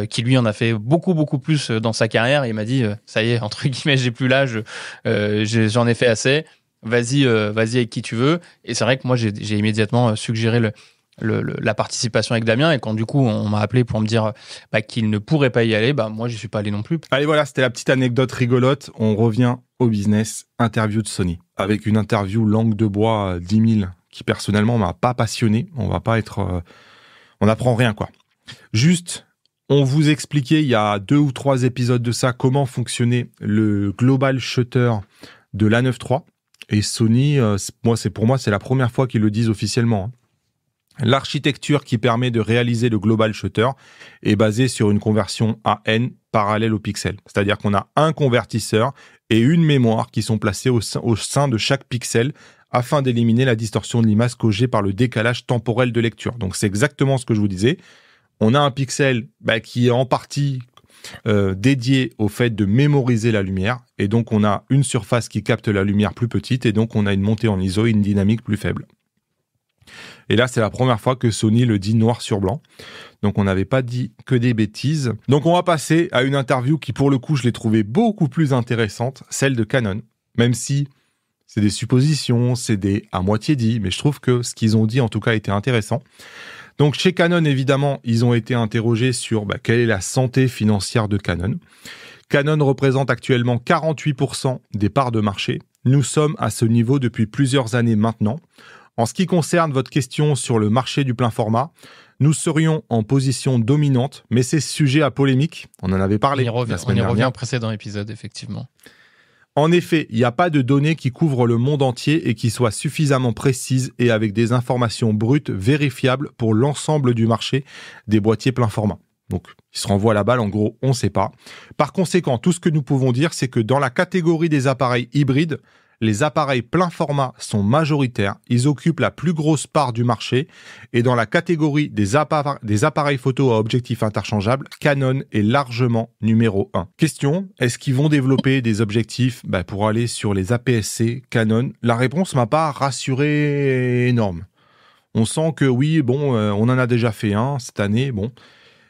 qui lui en a fait beaucoup plus dans sa carrière. Et il m'a dit, ça y est, entre guillemets, j'ai plus l'âge, j'en ai fait assez. Vas-y avec qui tu veux. Et c'est vrai que moi, j'ai immédiatement suggéré la participation avec Damien. Et quand du coup, on m'a appelé pour me dire qu'il ne pourrait pas y aller, moi, j'y suis pas allé non plus. Allez, voilà, c'était la petite anecdote rigolote. On revient au business. Interview de Sony. Avec une interview langue de bois 10 000 qui, personnellement, m'a pas passionné. On va pas être... on n'apprend rien, quoi. Juste... On vous expliquait il y a 2 ou 3 épisodes de ça comment fonctionnait le Global Shutter de l'A9 III. Et Sony, pour moi, c'est la première fois qu'ils le disent officiellement. L'architecture qui permet de réaliser le Global Shutter est basée sur une conversion AN parallèle au pixel. C'est-à-dire qu'on a un convertisseur et une mémoire qui sont placés au sein de chaque pixel afin d'éliminer la distorsion de l'image causée par le décalage temporel de lecture. Donc c'est exactement ce que je vous disais. On a un pixel qui est en partie dédié au fait de mémoriser la lumière. Et donc, on a une surface qui capte la lumière plus petite. Et donc, on a une montée en ISO et une dynamique plus faible. Et là, c'est la première fois que Sony le dit noir sur blanc. Donc, on n'avait pas dit que des bêtises. Donc, on va passer à une interview qui, pour le coup, je l'ai trouvée beaucoup plus intéressante, celle de Canon. Même si c'est des suppositions, c'est des à moitié dit. Mais je trouve que ce qu'ils ont dit, en tout cas, était intéressant. Donc, chez Canon, évidemment, ils ont été interrogés sur quelle est la santé financière de Canon. Canon représente actuellement 48% des parts de marché. Nous sommes à ce niveau depuis plusieurs années maintenant. En ce qui concerne votre question sur le marché du plein format, nous serions en position dominante, mais c'est sujet à polémique. On en avait parlé la semaine dernière. On y revient au précédent épisode, effectivement. En effet, il n'y a pas de données qui couvrent le monde entier et qui soient suffisamment précises et avec des informations brutes vérifiables pour l'ensemble du marché des boîtiers plein format. Donc, il se renvoie la balle, en gros, on ne sait pas. Par conséquent, tout ce que nous pouvons dire, c'est que dans la catégorie des appareils hybrides, les appareils plein format sont majoritaires, ils occupent la plus grosse part du marché, et dans la catégorie des appareils photo à objectifs interchangeables, Canon est largement numéro 1. Question, est-ce qu'ils vont développer des objectifs pour aller sur les APS-C Canon? La réponse m'a pas rassuré énorme. On sent que oui, on en a déjà fait un cette année,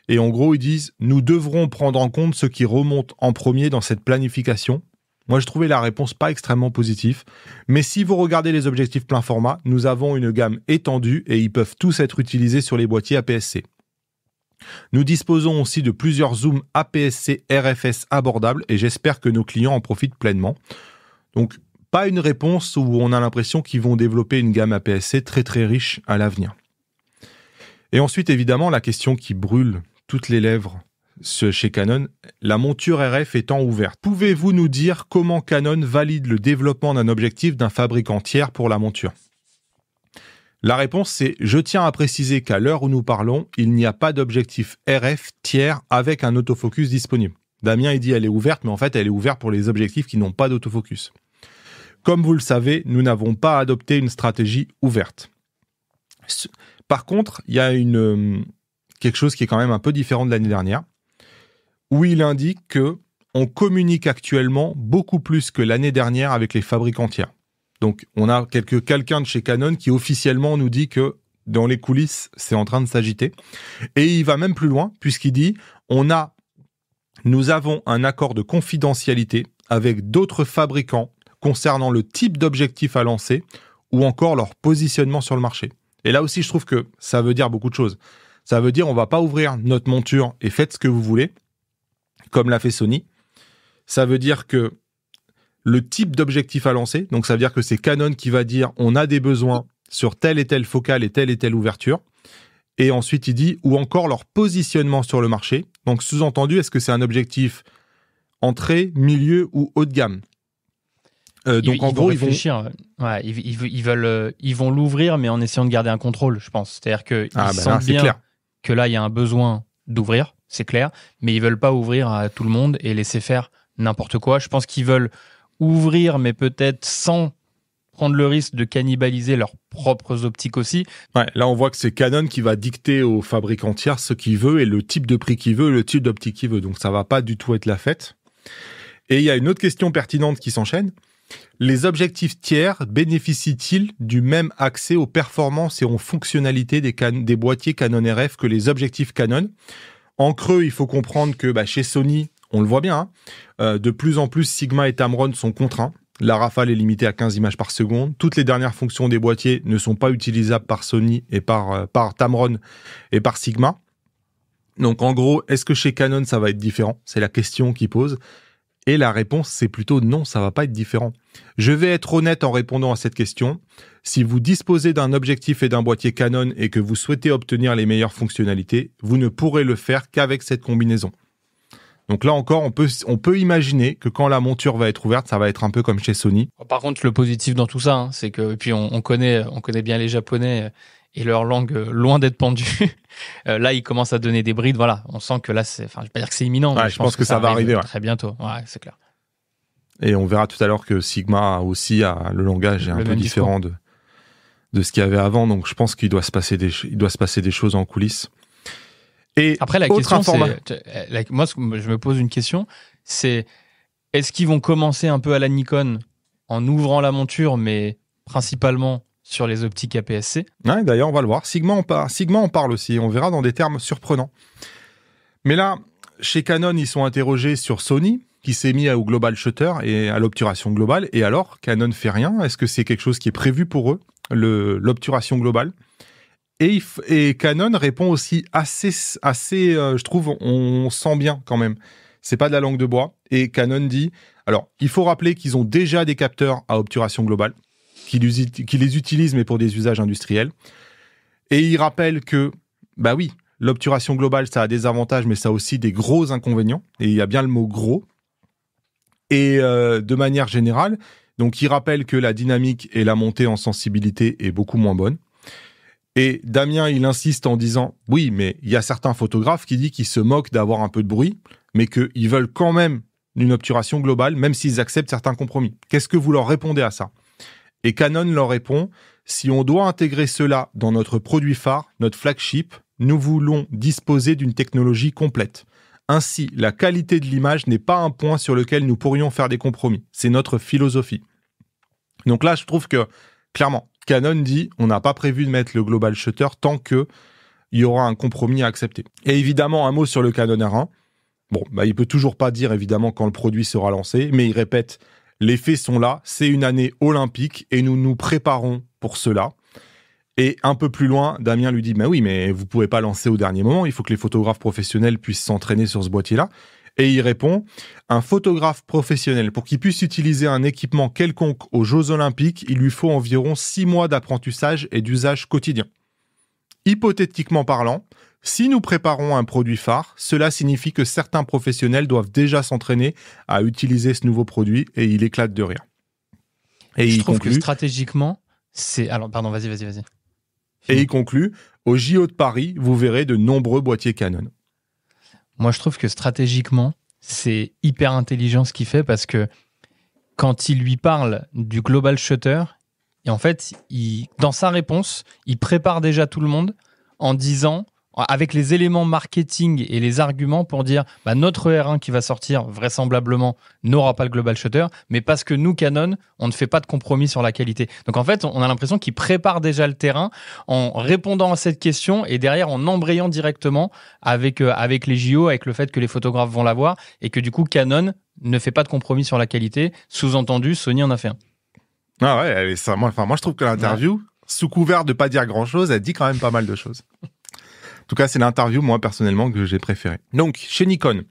Et en gros, ils disent, nous devrons prendre en compte ce qui remonte en premier dans cette planification. Moi, je trouvais la réponse pas extrêmement positive. Mais si vous regardez les objectifs plein format, nous avons une gamme étendue et ils peuvent tous être utilisés sur les boîtiers APS-C. Nous disposons aussi de plusieurs zooms APS-C RFS abordables et j'espère que nos clients en profitent pleinement. Donc, pas une réponse où on a l'impression qu'ils vont développer une gamme APS-C très très riche à l'avenir. Et ensuite, évidemment, la question qui brûle toutes les lèvres chez Canon, la monture RF étant ouverte. Pouvez-vous nous dire comment Canon valide le développement d'un objectif d'un fabricant tiers pour la monture? La réponse c'est « Je tiens à préciser qu'à l'heure où nous parlons, il n'y a pas d'objectif RF tiers avec un autofocus disponible. » Damien, il dit « Elle est ouverte », mais en fait, elle est ouverte pour les objectifs qui n'ont pas d'autofocus. Comme vous le savez, nous n'avons pas adopté une stratégie ouverte. Par contre, il y a quelque chose qui est quand même un peu différent de l'année dernière, où il indique qu'on communique actuellement beaucoup plus que l'année dernière avec les fabricants tiers. Donc, on a quelqu'un de chez Canon qui officiellement nous dit que dans les coulisses, c'est en train de s'agiter. Et il va même plus loin, puisqu'il dit nous avons un accord de confidentialité avec d'autres fabricants concernant le type d'objectif à lancer ou encore leur positionnement sur le marché. Et là aussi, je trouve que ça veut dire beaucoup de choses. Ça veut dire on va pas ouvrir notre monture et faites ce que vous voulez, comme l'a fait Sony. Ça veut dire que le type d'objectif à lancer, donc ça veut dire que c'est Canon qui va dire on a des besoins sur telle et telle focale et telle ouverture. Et ensuite, il dit ou encore leur positionnement sur le marché. Donc sous-entendu, est-ce que c'est un objectif entrée, milieu ou haut de gamme? Donc en gros, ils vont l'ouvrir, mais en essayant de garder un contrôle, je pense. C'est-à-dire qu'ils sentent bien que là, il y a un besoin d'ouvrir, c'est clair, mais ils veulent pas ouvrir à tout le monde et laisser faire n'importe quoi. Je pense qu'ils veulent ouvrir, mais peut-être sans prendre le risque de cannibaliser leurs propres optiques aussi. Ouais, là, on voit que c'est Canon qui va dicter aux fabricants tiers ce qu'il veut et le type de prix qu'il veut, le type d'optique qu'il veut. Donc ça va pas du tout être la fête. Et il y a une autre question pertinente qui s'enchaîne. Les objectifs tiers bénéficient-ils du même accès aux performances et aux fonctionnalités des boîtiers Canon RF que les objectifs Canon? En creux, il faut comprendre que chez Sony, on le voit bien, de plus en plus Sigma et Tamron sont contraints. La rafale est limitée à 15 images par seconde. Toutes les dernières fonctions des boîtiers ne sont pas utilisables par Sony et par Tamron et par Sigma. Donc en gros, est-ce que chez Canon ça va être différent? C'est la question qui pose. Et la réponse, c'est plutôt non, ça va pas être différent. Je vais être honnête en répondant à cette question. Si vous disposez d'un objectif et d'un boîtier Canon et que vous souhaitez obtenir les meilleures fonctionnalités, vous ne pourrez le faire qu'avec cette combinaison. Donc là encore, on peut imaginer que quand la monture va être ouverte, ça va être un peu comme chez Sony. Par contre, le positif dans tout ça, c'est que, et puis on connaît bien les Japonais et leur langue loin d'être pendue. Là, ils commencent à donner des brides. Voilà, on sent que là, je vais pas dire que c'est imminent, mais je pense que ça va arriver très bientôt. Ouais, c'est clair. Et on verra tout à l'heure que Sigma aussi le langage est un peu différent de ce qu'il y avait avant. Donc, je pense qu'il doit se passer des choses en coulisses. Et après, la question, moi, je me pose une question, c'est est-ce qu'ils vont commencer un peu à la Nikon en ouvrant la monture, mais principalement sur les optiques APS-C? Ouais, d'ailleurs, on va le voir. Sigma en parle aussi. On verra dans des termes surprenants. Mais là, chez Canon, ils sont interrogés sur Sony, qui s'est mis au global shutter et à l'obturation globale. Et alors, Canon fait rien. Est-ce que c'est quelque chose qui est prévu pour eux, l'obturation globale? Et Canon répond aussi assez, je trouve, on sent bien quand même. C'est pas de la langue de bois. Et Canon dit, alors, il faut rappeler qu'ils ont déjà des capteurs à obturation globale. qui les utilisent, mais pour des usages industriels. Et il rappelle que, bah oui, l'obturation globale, ça a des avantages, mais ça a aussi des gros inconvénients. Et il y a bien le mot gros. Et de manière générale, donc il rappelle que la dynamique et la montée en sensibilité est beaucoup moins bonne. Et Damien, il insiste en disant, oui, mais il y a certains photographes qui disent qu'ils se moquent d'avoir un peu de bruit, mais qu'ils veulent quand même une obturation globale, même s'ils acceptent certains compromis. Qu'est-ce que vous leur répondez à ça? Et Canon leur répond, si on doit intégrer cela dans notre produit phare, notre flagship, nous voulons disposer d'une technologie complète. Ainsi, la qualité de l'image n'est pas un point sur lequel nous pourrions faire des compromis. C'est notre philosophie. Donc là, je trouve que, clairement, Canon dit, on n'a pas prévu de mettre le global shutter tant qu'il y aura un compromis à accepter. Et évidemment, un mot sur le Canon R1. Bon, bah, il peut toujours pas dire, évidemment, quand le produit sera lancé, mais il répète, les faits sont là, c'est une année olympique et nous nous préparons pour cela. Et un peu plus loin, Damien lui dit, bah oui, mais vous pouvez pas lancer au dernier moment, il faut que les photographes professionnels puissent s'entraîner sur ce boîtier-là. Et il répond, un photographe professionnel, pour qu'il puisse utiliser un équipement quelconque aux Jeux Olympiques, il lui faut environ 6 mois d'apprentissage et d'usage quotidien. Hypothétiquement parlant, si nous préparons un produit phare, cela signifie que certains professionnels doivent déjà s'entraîner à utiliser ce nouveau produit et il éclate de rire. Et je trouve que stratégiquement, c'est... Alors, pardon, vas-y. Et il conclut, au JO de Paris, vous verrez de nombreux boîtiers Canon. Moi, je trouve que stratégiquement, c'est hyper intelligent ce qu'il fait parce que quand il lui parle du global shutter, et en fait, dans sa réponse, il prépare déjà tout le monde en disant, avec les éléments marketing et les arguments pour dire bah, notre R1 qui va sortir vraisemblablement n'aura pas le global shutter, mais parce que nous, Canon, on ne fait pas de compromis sur la qualité. Donc en fait, on a l'impression qu'il prépare déjà le terrain en répondant à cette question et derrière en embrayant directement avec les JO, avec le fait que les photographes vont l'avoir et que du coup, Canon ne fait pas de compromis sur la qualité. Sous-entendu, Sony en a fait un. Ah ouais, moi je trouve que l'interview, sous couvert de pas dire grand-chose, elle dit quand même pas mal de choses. En tout cas, c'est l'interview, moi, personnellement, que j'ai préférée. Donc, chez Nikon,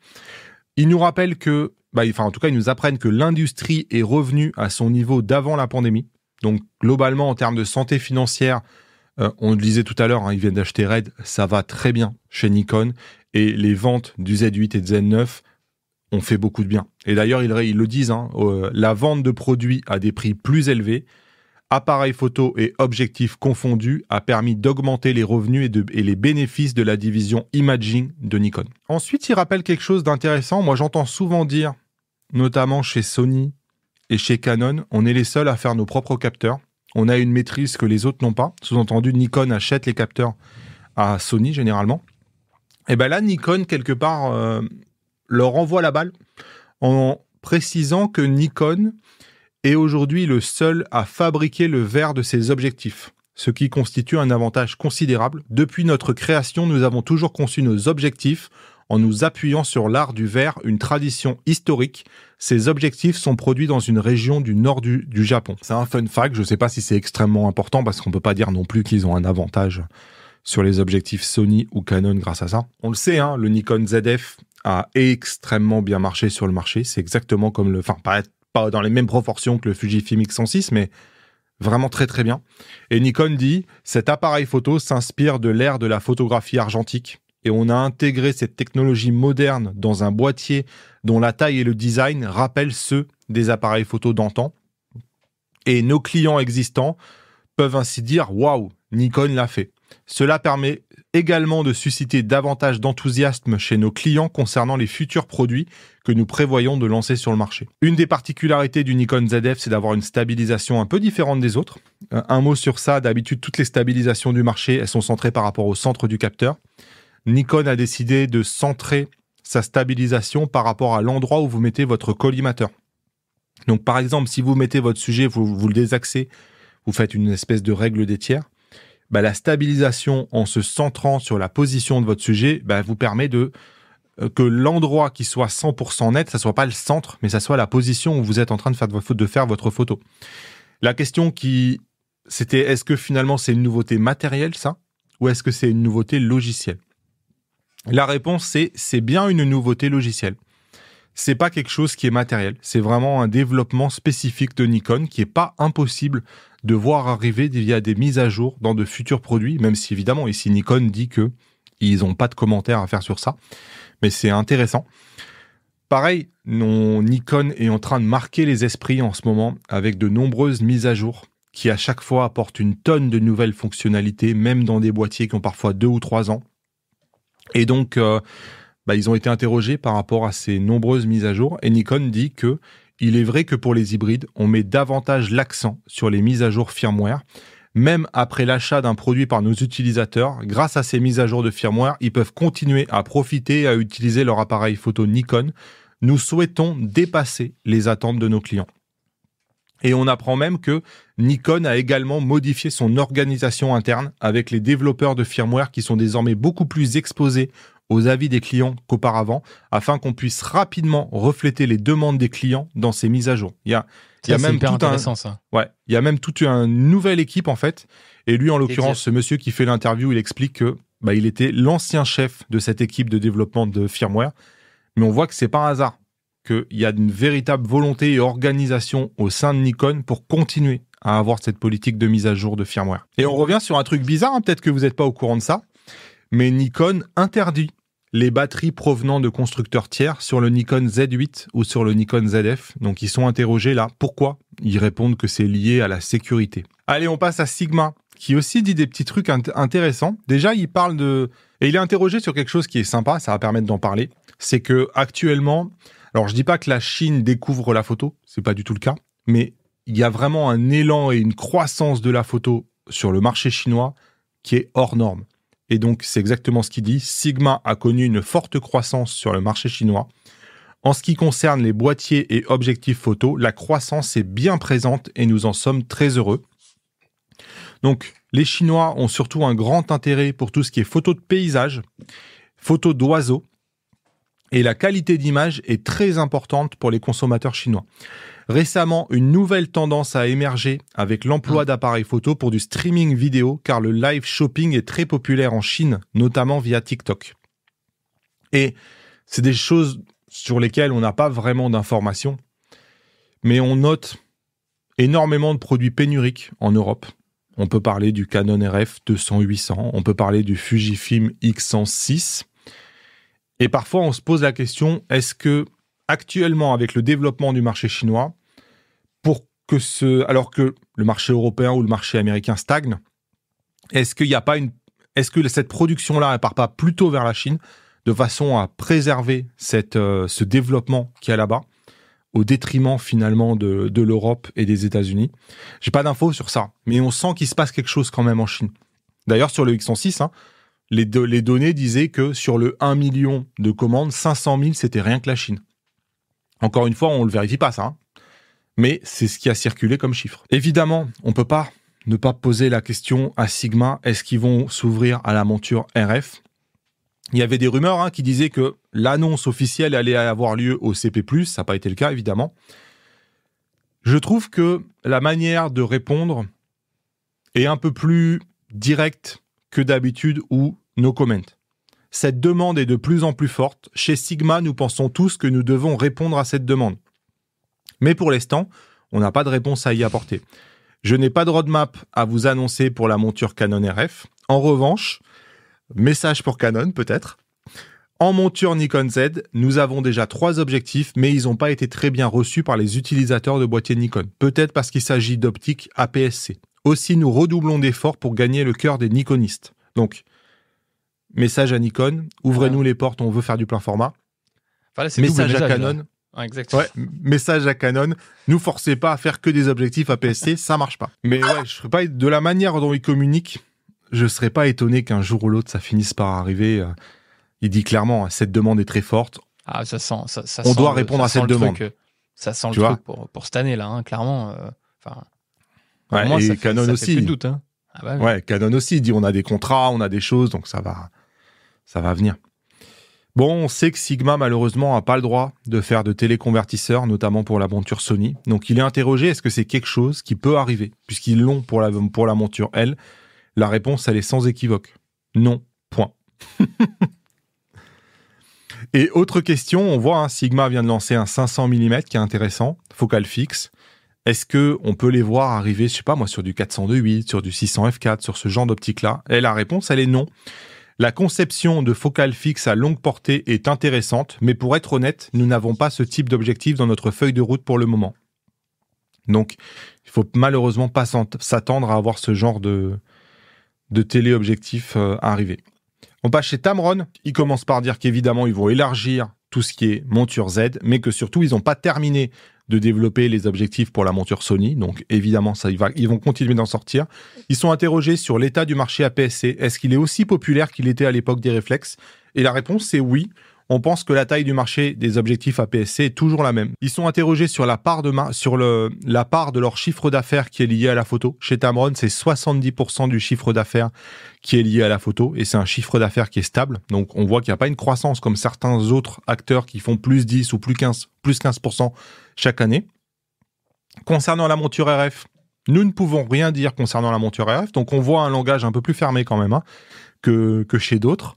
ils nous rappellent que, en tout cas, ils nous apprennent que l'industrie est revenue à son niveau d'avant la pandémie. Donc, globalement, en termes de santé financière, on le disait tout à l'heure, ils viennent d'acheter Red, ça va très bien chez Nikon. Et les ventes du Z8 et de Z9 ont fait beaucoup de bien. Et d'ailleurs, ils le disent, la vente de produits à des prix plus élevés, appareils photo et objectifs confondus, a permis d'augmenter les revenus et les bénéfices de la division Imaging de Nikon. Ensuite, il rappelle quelque chose d'intéressant. Moi, j'entends souvent dire, notamment chez Sony et chez Canon, on est les seuls à faire nos propres capteurs. On a une maîtrise que les autres n'ont pas. Sous-entendu, Nikon achète les capteurs à Sony, généralement. Et bien là, Nikon, quelque part, leur envoie la balle en précisant que Nikon est aujourd'hui le seul à fabriquer le verre de ses objectifs, ce qui constitue un avantage considérable. Depuis notre création, nous avons toujours conçu nos objectifs en nous appuyant sur l'art du verre, une tradition historique. Ces objectifs sont produits dans une région du nord du Japon. C'est un fun fact, je ne sais pas si c'est extrêmement important parce qu'on ne peut pas dire non plus qu'ils ont un avantage sur les objectifs Sony ou Canon grâce à ça. On le sait, le Nikon ZF a extrêmement bien marché sur le marché. C'est exactement comme pas dans les mêmes proportions que le Fujifilm X106, mais vraiment très très bien. Et Nikon dit, cet appareil photo s'inspire de l'ère de la photographie argentique et on a intégré cette technologie moderne dans un boîtier dont la taille et le design rappellent ceux des appareils photo d'antan. Et nos clients existants peuvent ainsi dire, waouh, Nikon l'a fait. Cela permet également de susciter davantage d'enthousiasme chez nos clients concernant les futurs produits que nous prévoyons de lancer sur le marché. Une des particularités du Nikon ZF, c'est d'avoir une stabilisation un peu différente des autres. Un mot sur ça, d'habitude, toutes les stabilisations du marché, elles sont centrées par rapport au centre du capteur. Nikon a décidé de centrer sa stabilisation par rapport à l'endroit où vous mettez votre collimateur. Donc par exemple, si vous mettez votre sujet, vous le désaxez, vous faites une espèce de règle des tiers, la stabilisation en se centrant sur la position de votre sujet vous permet que l'endroit qui soit 100% net, ça soit pas le centre, mais ça soit la position où vous êtes en train de faire votre photo. La question c'était est-ce que finalement c'est une nouveauté matérielle ça, ou est-ce que c'est une nouveauté logicielle ? La réponse c'est bien une nouveauté logicielle. c'est pas quelque chose qui est matériel. C'est vraiment un développement spécifique de Nikon qui est pas impossible de voir arriver via des mises à jour dans de futurs produits, même si évidemment ici Nikon dit que ils n'ont pas de commentaires à faire sur ça. Mais c'est intéressant. Pareil, Nikon est en train de marquer les esprits en ce moment avec de nombreuses mises à jour qui à chaque fois apportent une tonne de nouvelles fonctionnalités, même dans des boîtiers qui ont parfois 2 ou 3 ans. Et donc, ils ont été interrogés par rapport à ces nombreuses mises à jour. Et Nikon dit que il est vrai que pour les hybrides, on met davantage l'accent sur les mises à jour firmware. Même après l'achat d'un produit par nos utilisateurs, grâce à ces mises à jour de firmware, ils peuvent continuer à profiter et à utiliser leur appareil photo Nikon. Nous souhaitons dépasser les attentes de nos clients. Et on apprend même que Nikon a également modifié son organisation interne avec les développeurs de firmware qui sont désormais beaucoup plus exposés aux avis des clients qu'auparavant, afin qu'on puisse rapidement refléter les demandes des clients dans ces mises à jour. Il y a même il y a même toute une nouvelle équipe en fait. Et lui, en l'occurrence, ce monsieur qui fait l'interview, il explique que il était l'ancien chef de cette équipe de développement de firmware. Mais on voit que c'est pas un hasard, qu'il y a une véritable volonté et organisation au sein de Nikon pour continuer à avoir cette politique de mise à jour de firmware. Et on revient sur un truc bizarre, peut-être que vous n'êtes pas au courant de ça, mais Nikon interdit les batteries provenant de constructeurs tiers sur le Nikon Z8 ou sur le Nikon ZF. Donc ils sont interrogés là. Pourquoi ? Ils répondent que c'est lié à la sécurité. Allez, on passe à Sigma, qui aussi dit des petits trucs intéressants. Déjà, il parle de... Et il est interrogé sur quelque chose qui est sympa, ça va permettre d'en parler. C'est que actuellement, alors je dis pas que la Chine découvre la photo, c'est pas du tout le cas, mais il y a vraiment un élan et une croissance de la photo sur le marché chinois qui est hors norme. Et donc, c'est exactement ce qu'il dit. Sigma a connu une forte croissance sur le marché chinois. En ce qui concerne les boîtiers et objectifs photo, la croissance est bien présente et nous en sommes très heureux. Donc, les Chinois ont surtout un grand intérêt pour tout ce qui est photo de paysage, photo d'oiseaux, et la qualité d'image est très importante pour les consommateurs chinois. Récemment, une nouvelle tendance a émergé avec l'emploi d'appareils photo pour du streaming vidéo, car le live shopping est très populaire en Chine, notamment via TikTok. Et c'est des choses sur lesquelles on n'a pas vraiment d'informations, mais on note énormément de produits pénuriques en Europe. On peut parler du Canon RF 200-800, on peut parler du Fujifilm X106. Et parfois, on se pose la question, est-ce que actuellement, avec le développement du marché chinois, alors que le marché européen ou le marché américain stagne, est-ce que cette production-là ne part pas plutôt vers la Chine de façon à préserver ce développement qu'il y a là-bas au détriment finalement de l'Europe et des États-Unis? J'ai pas d'infos sur ça, mais on sent qu'il se passe quelque chose quand même en Chine. D'ailleurs, sur le X106, les données disaient que sur le 1 million de commandes, 500 000, c'était rien que la Chine. Encore une fois, on ne le vérifie pas, ça. Mais c'est ce qui a circulé comme chiffre. Évidemment, on ne peut pas ne pas poser la question à Sigma, est-ce qu'ils vont s'ouvrir à la monture RF ? Il y avait des rumeurs qui disaient que l'annonce officielle allait avoir lieu au CP+, ça n'a pas été le cas, évidemment. Je trouve que la manière de répondre est un peu plus directe que d'habitude ou no comment. Cette demande est de plus en plus forte. Chez Sigma, nous pensons tous que nous devons répondre à cette demande. Mais pour l'instant, on n'a pas de réponse à y apporter. Je n'ai pas de roadmap à vous annoncer pour la monture Canon RF. En revanche, message pour Canon peut-être. En monture Nikon Z, nous avons déjà 3 objectifs, mais ils n'ont pas été très bien reçus par les utilisateurs de boîtiers Nikon. Peut-être parce qu'il s'agit d'optiques APS-C. Aussi, nous redoublons d'efforts pour gagner le cœur des Nikonistes. Donc, message à Nikon, ouvrez-nous les portes, on veut faire du plein format. Voilà, c'est message à Canon. Exactement. Ouais, message à Canon, nous forcez pas à faire que des objectifs APS-C, ça marche pas. Mais ouais, je serais pas, de la manière dont ils communiquent, je serais pas étonné qu'un jour ou l'autre ça finisse par arriver. Il dit clairement, cette demande est très forte. Ah, ça sent, on doit répondre à cette demande. Ça sent le truc pour cette année là, clairement. Ouais, moi, et ça Canon fait aussi. plus de doute. Ah bah, oui. Ouais, Canon aussi dit on a des contrats, on a des choses, donc ça va venir. Bon, on sait que Sigma, malheureusement, n'a pas le droit de faire de téléconvertisseurs, notamment pour la monture Sony. Donc, il est interrogé, est-ce que c'est quelque chose qui peut arriver ? Puisqu'ils l'ont pour la monture L, la réponse, elle est sans équivoque. Non, point. Et autre question, on voit, Sigma vient de lancer un 500 mm qui est intéressant, focale fixe. Est-ce qu'on peut les voir arriver, je sais pas moi, sur du 400-2.8, sur du 600 f4, sur ce genre d'optique-là? Et la réponse, elle est non. La conception de focale fixe à longue portée est intéressante, mais pour être honnête, nous n'avons pas ce type d'objectif dans notre feuille de route pour le moment. Donc, il faut malheureusement pas s'attendre à avoir ce genre de téléobjectif arriver. On passe chez Tamron. Ils commencent par dire qu'évidemment, ils vont élargir tout ce qui est monture Z, mais que surtout, ils n'ont pas terminé de développer les objectifs pour la monture Sony. Donc, évidemment, ils vont continuer d'en sortir. Ils sont interrogés sur l'état du marché APS-C. Est-ce qu'il est aussi populaire qu'il était à l'époque des réflexes? Et la réponse, c'est oui. On pense que la taille du marché des objectifs APS-C est toujours la même. Ils sont interrogés sur la part de leur chiffre d'affaires qui est lié à la photo. Chez Tamron, c'est 70% du chiffre d'affaires qui est lié à la photo et c'est un chiffre d'affaires qui est stable. Donc, on voit qu'il n'y a pas une croissance comme certains autres acteurs qui font plus 10 ou plus 15% chaque année. Concernant la monture RF, nous ne pouvons rien dire concernant la monture RF. Donc, on voit un langage un peu plus fermé quand même que chez d'autres.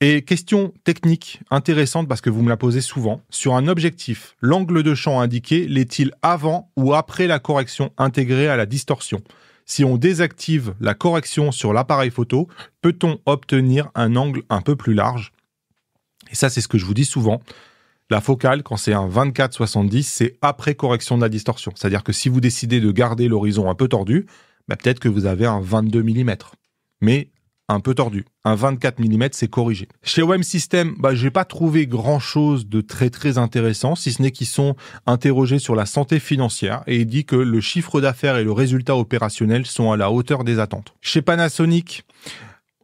Et question technique intéressante parce que vous me la posez souvent. Sur un objectif, l'angle de champ indiqué l'est-il avant ou après la correction intégrée à la distorsion? Si on désactive la correction sur l'appareil photo, peut-on obtenir un angle un peu plus large? Et ça, c'est ce que je vous dis souvent. La focale, quand c'est un 24-70, c'est après correction de la distorsion. C'est-à-dire que si vous décidez de garder l'horizon un peu tordu, peut-être que vous avez un 22 mm. Mais un peu tordu. Un 24 mm, c'est corrigé. Chez OM System, j'ai pas trouvé grand-chose de très très intéressant, si ce n'est qu'ils sont interrogés sur la santé financière et il dit que le chiffre d'affaires et le résultat opérationnel sont à la hauteur des attentes. Chez Panasonic,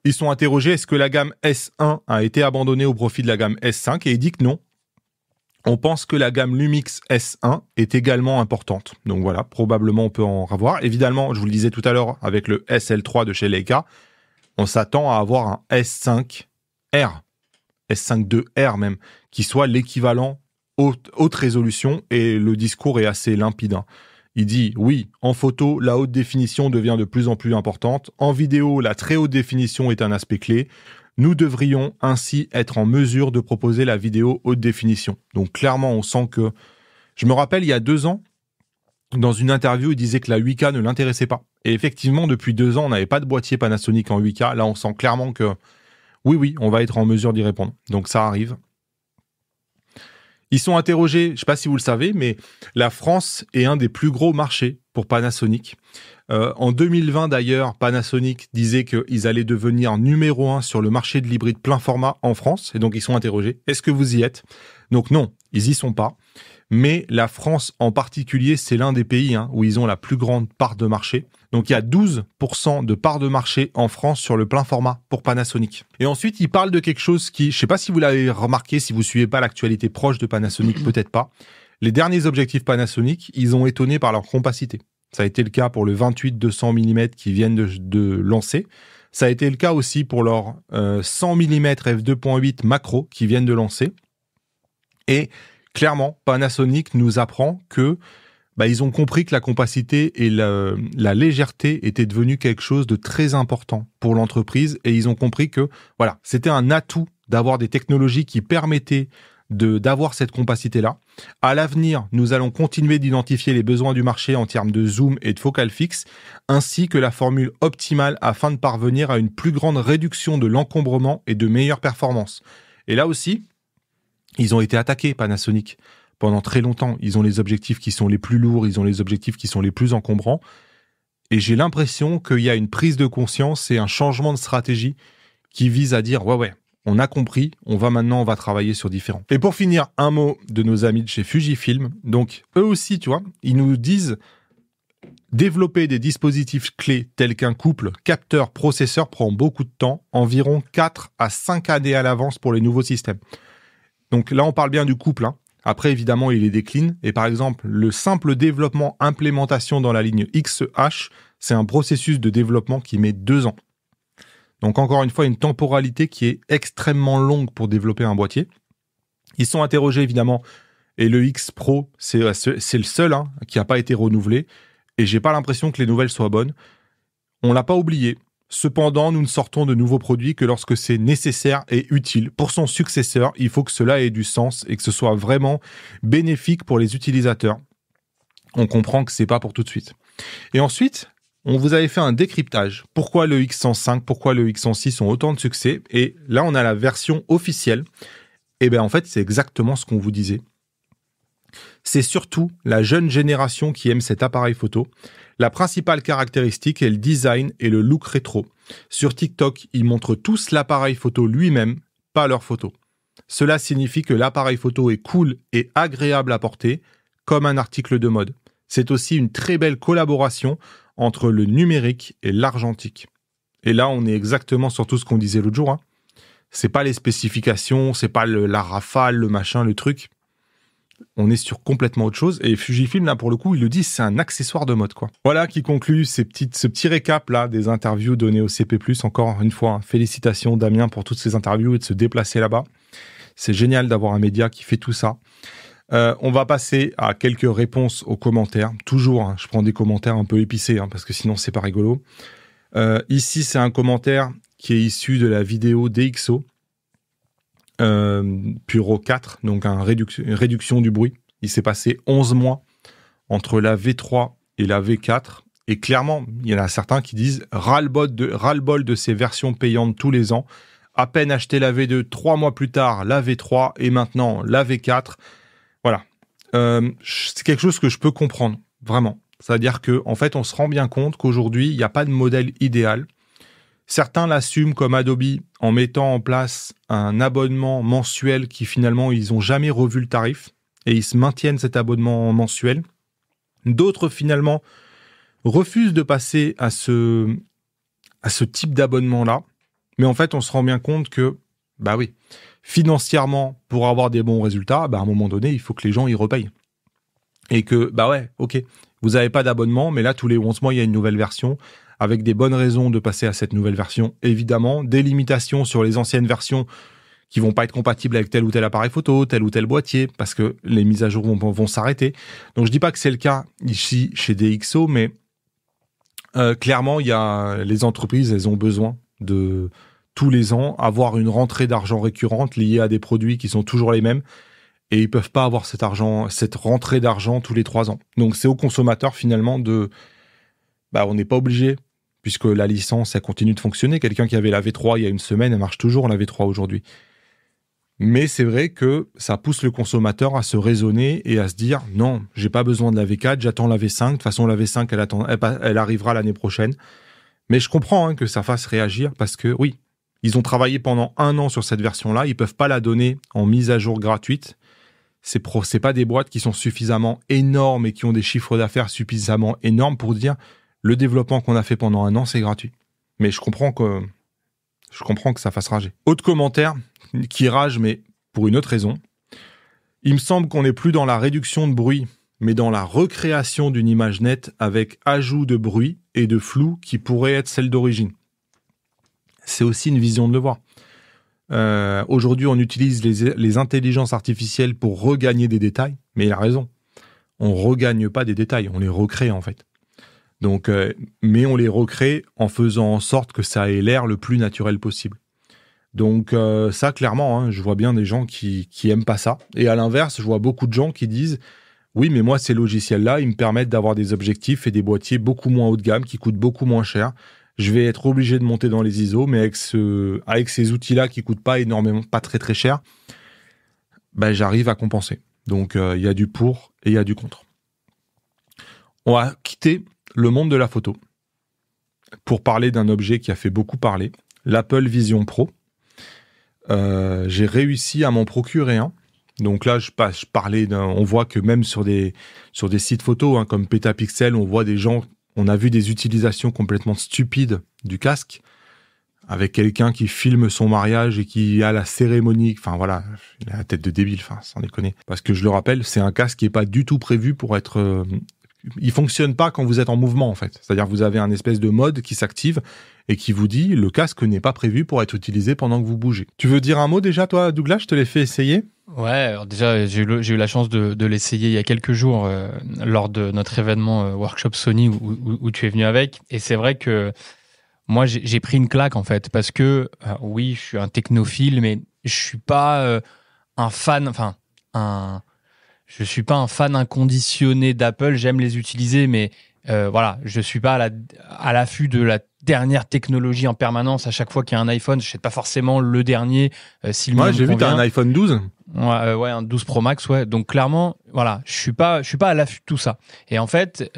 ils sont interrogés, est-ce que la gamme S1 a été abandonnée au profit de la gamme S5? Et il dit que non. On pense que la gamme Lumix S1 est également importante. Donc voilà, probablement on peut en revoir. Évidemment, je vous le disais tout à l'heure, avec le SL3 de chez Leica, on s'attend à avoir un S5R, S5 II-R même, qui soit l'équivalent haute résolution et le discours est assez limpide. Il dit, oui, en photo, la haute définition devient de plus en plus importante. En vidéo, la très haute définition est un aspect clé. Nous devrions ainsi être en mesure de proposer la vidéo haute définition. Donc clairement, on sent que... Je me rappelle, il y a 2 ans, dans une interview, il disait que la 8K ne l'intéressait pas. Et effectivement, depuis 2 ans, on n'avait pas de boîtier Panasonic en 8K. Là, on sent clairement que oui, on va être en mesure d'y répondre. Donc ça arrive. Ils sont interrogés, je ne sais pas si vous le savez, mais la France est un des plus gros marchés pour Panasonic. En 2020, d'ailleurs, Panasonic disait qu'ils allaient devenir numéro 1 sur le marché de l'hybride plein format en France. Et donc, ils sont interrogés. Est-ce que vous y êtes? Donc non, ils y sont pas. Mais la France en particulier, c'est l'un des pays où ils ont la plus grande part de marché. Donc il y a 12% de part de marché en France sur le plein format pour Panasonic. Et ensuite, ils parlent de quelque chose qui, je ne sais pas si vous l'avez remarqué, si vous ne suivez pas l'actualité proche de Panasonic, peut-être pas. Les derniers objectifs Panasonic, ils ont étonné par leur compacité. Ça a été le cas pour le 28-200 mm qui viennent de lancer. Ça a été le cas aussi pour leur 100 mm f2.8 macro qui viennent de lancer. Et clairement, Panasonic nous apprend que ils ont compris que la compacité et la légèreté étaient devenus quelque chose de très important pour l'entreprise et ils ont compris que c'était un atout d'avoir des technologies qui permettaient d'avoir cette compacité-là. À l'avenir, nous allons continuer d'identifier les besoins du marché en termes de zoom et de focale fixe, ainsi que la formule optimale afin de parvenir à une plus grande réduction de l'encombrement et de meilleures performances. Et là aussi, ils ont été attaqués, Panasonic, pendant très longtemps. Ils ont les objectifs qui sont les plus lourds, ils ont les objectifs qui sont les plus encombrants. Et j'ai l'impression qu'il y a une prise de conscience et un changement de stratégie qui vise à dire on a compris, on va travailler sur différents. Et pour finir, un mot de nos amis de chez Fujifilm. Donc, eux aussi, tu vois, ils nous disent développer des dispositifs clés tels qu'un couple capteur-processeur prend beaucoup de temps, environ 4 à 5 années à l'avance pour les nouveaux systèmes. Donc là, on parle bien du couple. Après, évidemment, il les décline. Et par exemple, le simple développement implémentation dans la ligne XH, c'est un processus de développement qui met 2 ans. Donc encore une fois, une temporalité qui est extrêmement longue pour développer un boîtier. Ils sont interrogés évidemment, et le X Pro, c'est le seul qui n'a pas été renouvelé, et j'ai pas l'impression que les nouvelles soient bonnes. On l'a pas oublié, Cependant, nous ne sortons de nouveaux produits que lorsque c'est nécessaire et utile. Pour son successeur, il faut que cela ait du sens et que ce soit vraiment bénéfique pour les utilisateurs. On comprend que c'est pas pour tout de suite. Et ensuite, on vous avait fait un décryptage. Pourquoi le X105, pourquoi le X106 ont autant de succès? Et là, on a la version officielle. Et bien, en fait, c'est exactement ce qu'on vous disait. C'est surtout la jeune génération qui aime cet appareil photo. La principale caractéristique est le design et le look rétro. Sur TikTok, ils montrent tous l'appareil photo lui-même, pas leur photo. Cela signifie que l'appareil photo est cool et agréable à porter, comme un article de mode. C'est aussi une très belle collaboration entre le numérique et l'argentique. Et là, on est exactement sur tout ce qu'on disait l'autre jour. C'est pas les spécifications, c'est pas la rafale, le machin, le truc. On est sur complètement autre chose. Et Fujifilm, là, pour le coup, ils le disent, c'est un accessoire de mode, quoi. Voilà qui conclut ce petit récap, là, des interviews données au CP+. Encore une fois, félicitations, Damien, pour toutes ces interviews et de se déplacer là-bas. C'est génial d'avoir un média qui fait tout ça. On va passer à quelques réponses aux commentaires. Toujours, je prends des commentaires un peu épicés, parce que sinon, c'est pas rigolo. Ici, c'est un commentaire qui est issu de la vidéo DxO. Puro 4, donc une réduction du bruit. Il s'est passé 11 mois entre la V3 et la V4. Et clairement, il y en a certains qui disent ras-le-bol de ces versions payantes tous les ans. À peine acheté la V2, 3 mois plus tard, la V3 et maintenant la V4. Voilà. C'est quelque chose que je peux comprendre, vraiment. C'est-à-dire qu'en fait, on se rend bien compte qu'aujourd'hui, il n'y a pas de modèle idéal. Certains l'assument comme Adobe en mettant en place un abonnement mensuel qui finalement, ils n'ont jamais revu le tarif et ils se maintiennent cet abonnement mensuel. D'autres finalement refusent de passer à ce type d'abonnement-là. Mais en fait, on se rend bien compte que, bah oui, financièrement, pour avoir des bons résultats, bah à un moment donné, il faut que les gens y repayent. Et que, bah ouais, ok, vous n'avez pas d'abonnement, mais là, tous les 11 mois, il y a une nouvelle version, avec des bonnes raisons de passer à cette nouvelle version, évidemment, des limitations sur les anciennes versions qui vont pas être compatibles avec tel ou tel appareil photo, tel ou tel boîtier, parce que les mises à jour vont s'arrêter. Donc je dis pas que c'est le cas ici chez DxO, mais clairement, il y a les entreprises, elles ont besoin de tous les ans avoir une rentrée d'argent récurrente liée à des produits qui sont toujours les mêmes, et ils peuvent pas avoir cette rentrée d'argent tous les 3 ans. Donc c'est aux consommateurs finalement on n'est pas obligé, puisque la licence, elle continue de fonctionner. Quelqu'un qui avait la V3 il y a une semaine, elle marche toujours la V3 aujourd'hui. Mais c'est vrai que ça pousse le consommateur à se raisonner et à se dire « Non, j'ai pas besoin de la V4, j'attends la V5. De toute façon, la V5, elle arrivera l'année prochaine. » Mais je comprends que ça fasse réagir parce que, oui, ils ont travaillé pendant 1 an sur cette version-là. Ils peuvent pas la donner en mise à jour gratuite. C'est pas des boîtes qui sont suffisamment énormes et qui ont des chiffres d'affaires suffisamment énormes pour dire « Le développement qu'on a fait pendant 1 an, c'est gratuit. » Mais je comprends que ça fasse rager. Autre commentaire qui rage, mais pour une autre raison. Il me semble qu'on n'est plus dans la réduction de bruit, mais dans la recréation d'une image nette avec ajout de bruit et de flou qui pourrait être celle d'origine. C'est aussi une vision de le voir. Aujourd'hui, on utilise les intelligences artificielles pour regagner des détails, mais il a raison. On ne regagne pas des détails, on les recrée en fait. Donc, mais on les recrée en faisant en sorte que ça ait l'air le plus naturel possible. Donc ça, clairement, je vois bien des gens qui aiment pas ça. Et à l'inverse, je vois beaucoup de gens qui disent « Oui, mais moi, ces logiciels-là, ils me permettent d'avoir des objectifs et des boîtiers beaucoup moins haut de gamme, qui coûtent beaucoup moins cher. Je vais être obligé de monter dans les ISO, mais avec ces outils-là qui coûtent pas énormément, pas très très cher, j'arrive à compenser. » Donc, il y a du pour et il y a du contre. On va quitter le monde de la photo pour parler d'un objet qui a fait beaucoup parler, l'Apple Vision Pro. J'ai réussi à m'en procurer un. Donc là, je parlais on voit que même sur des sites photos comme Petapixel, on voit des gens, on a vu des utilisations complètement stupides du casque, avec quelqu'un qui filme son mariage et qui a la cérémonie. Enfin voilà, il a la tête de débile, sans déconner. Parce que je le rappelle, c'est un casque qui est pas du tout prévu pour être... il fonctionne pas quand vous êtes en mouvement en fait. C'est-à-dire que vous avez un espèce de mode qui s'active et qui vous dit le casque n'est pas prévu pour être utilisé pendant que vous bougez. Tu veux dire un mot déjà toi, Douglas? Je te l'ai fait essayer. Ouais, alors déjà j'ai eu la chance de l'essayer il y a quelques jours lors de notre événement workshop Sony où tu es venu avec. Et c'est vrai que moi, j'ai pris une claque, en fait, parce que, oui, je suis un technophile, mais je suis pas un fan, je suis pas un fan inconditionné d'Apple. J'aime les utiliser, mais voilà, je suis pas à l'affût de la dernière technologie en permanence. À chaque fois qu'il y a un iPhone, je sais pas forcément le dernier, si le mien me J'ai vu, convient. t'as un iPhone 12. Ouais, un 12 Pro Max, ouais. Donc clairement, voilà, je suis pas à l'affût de tout ça. Et en fait,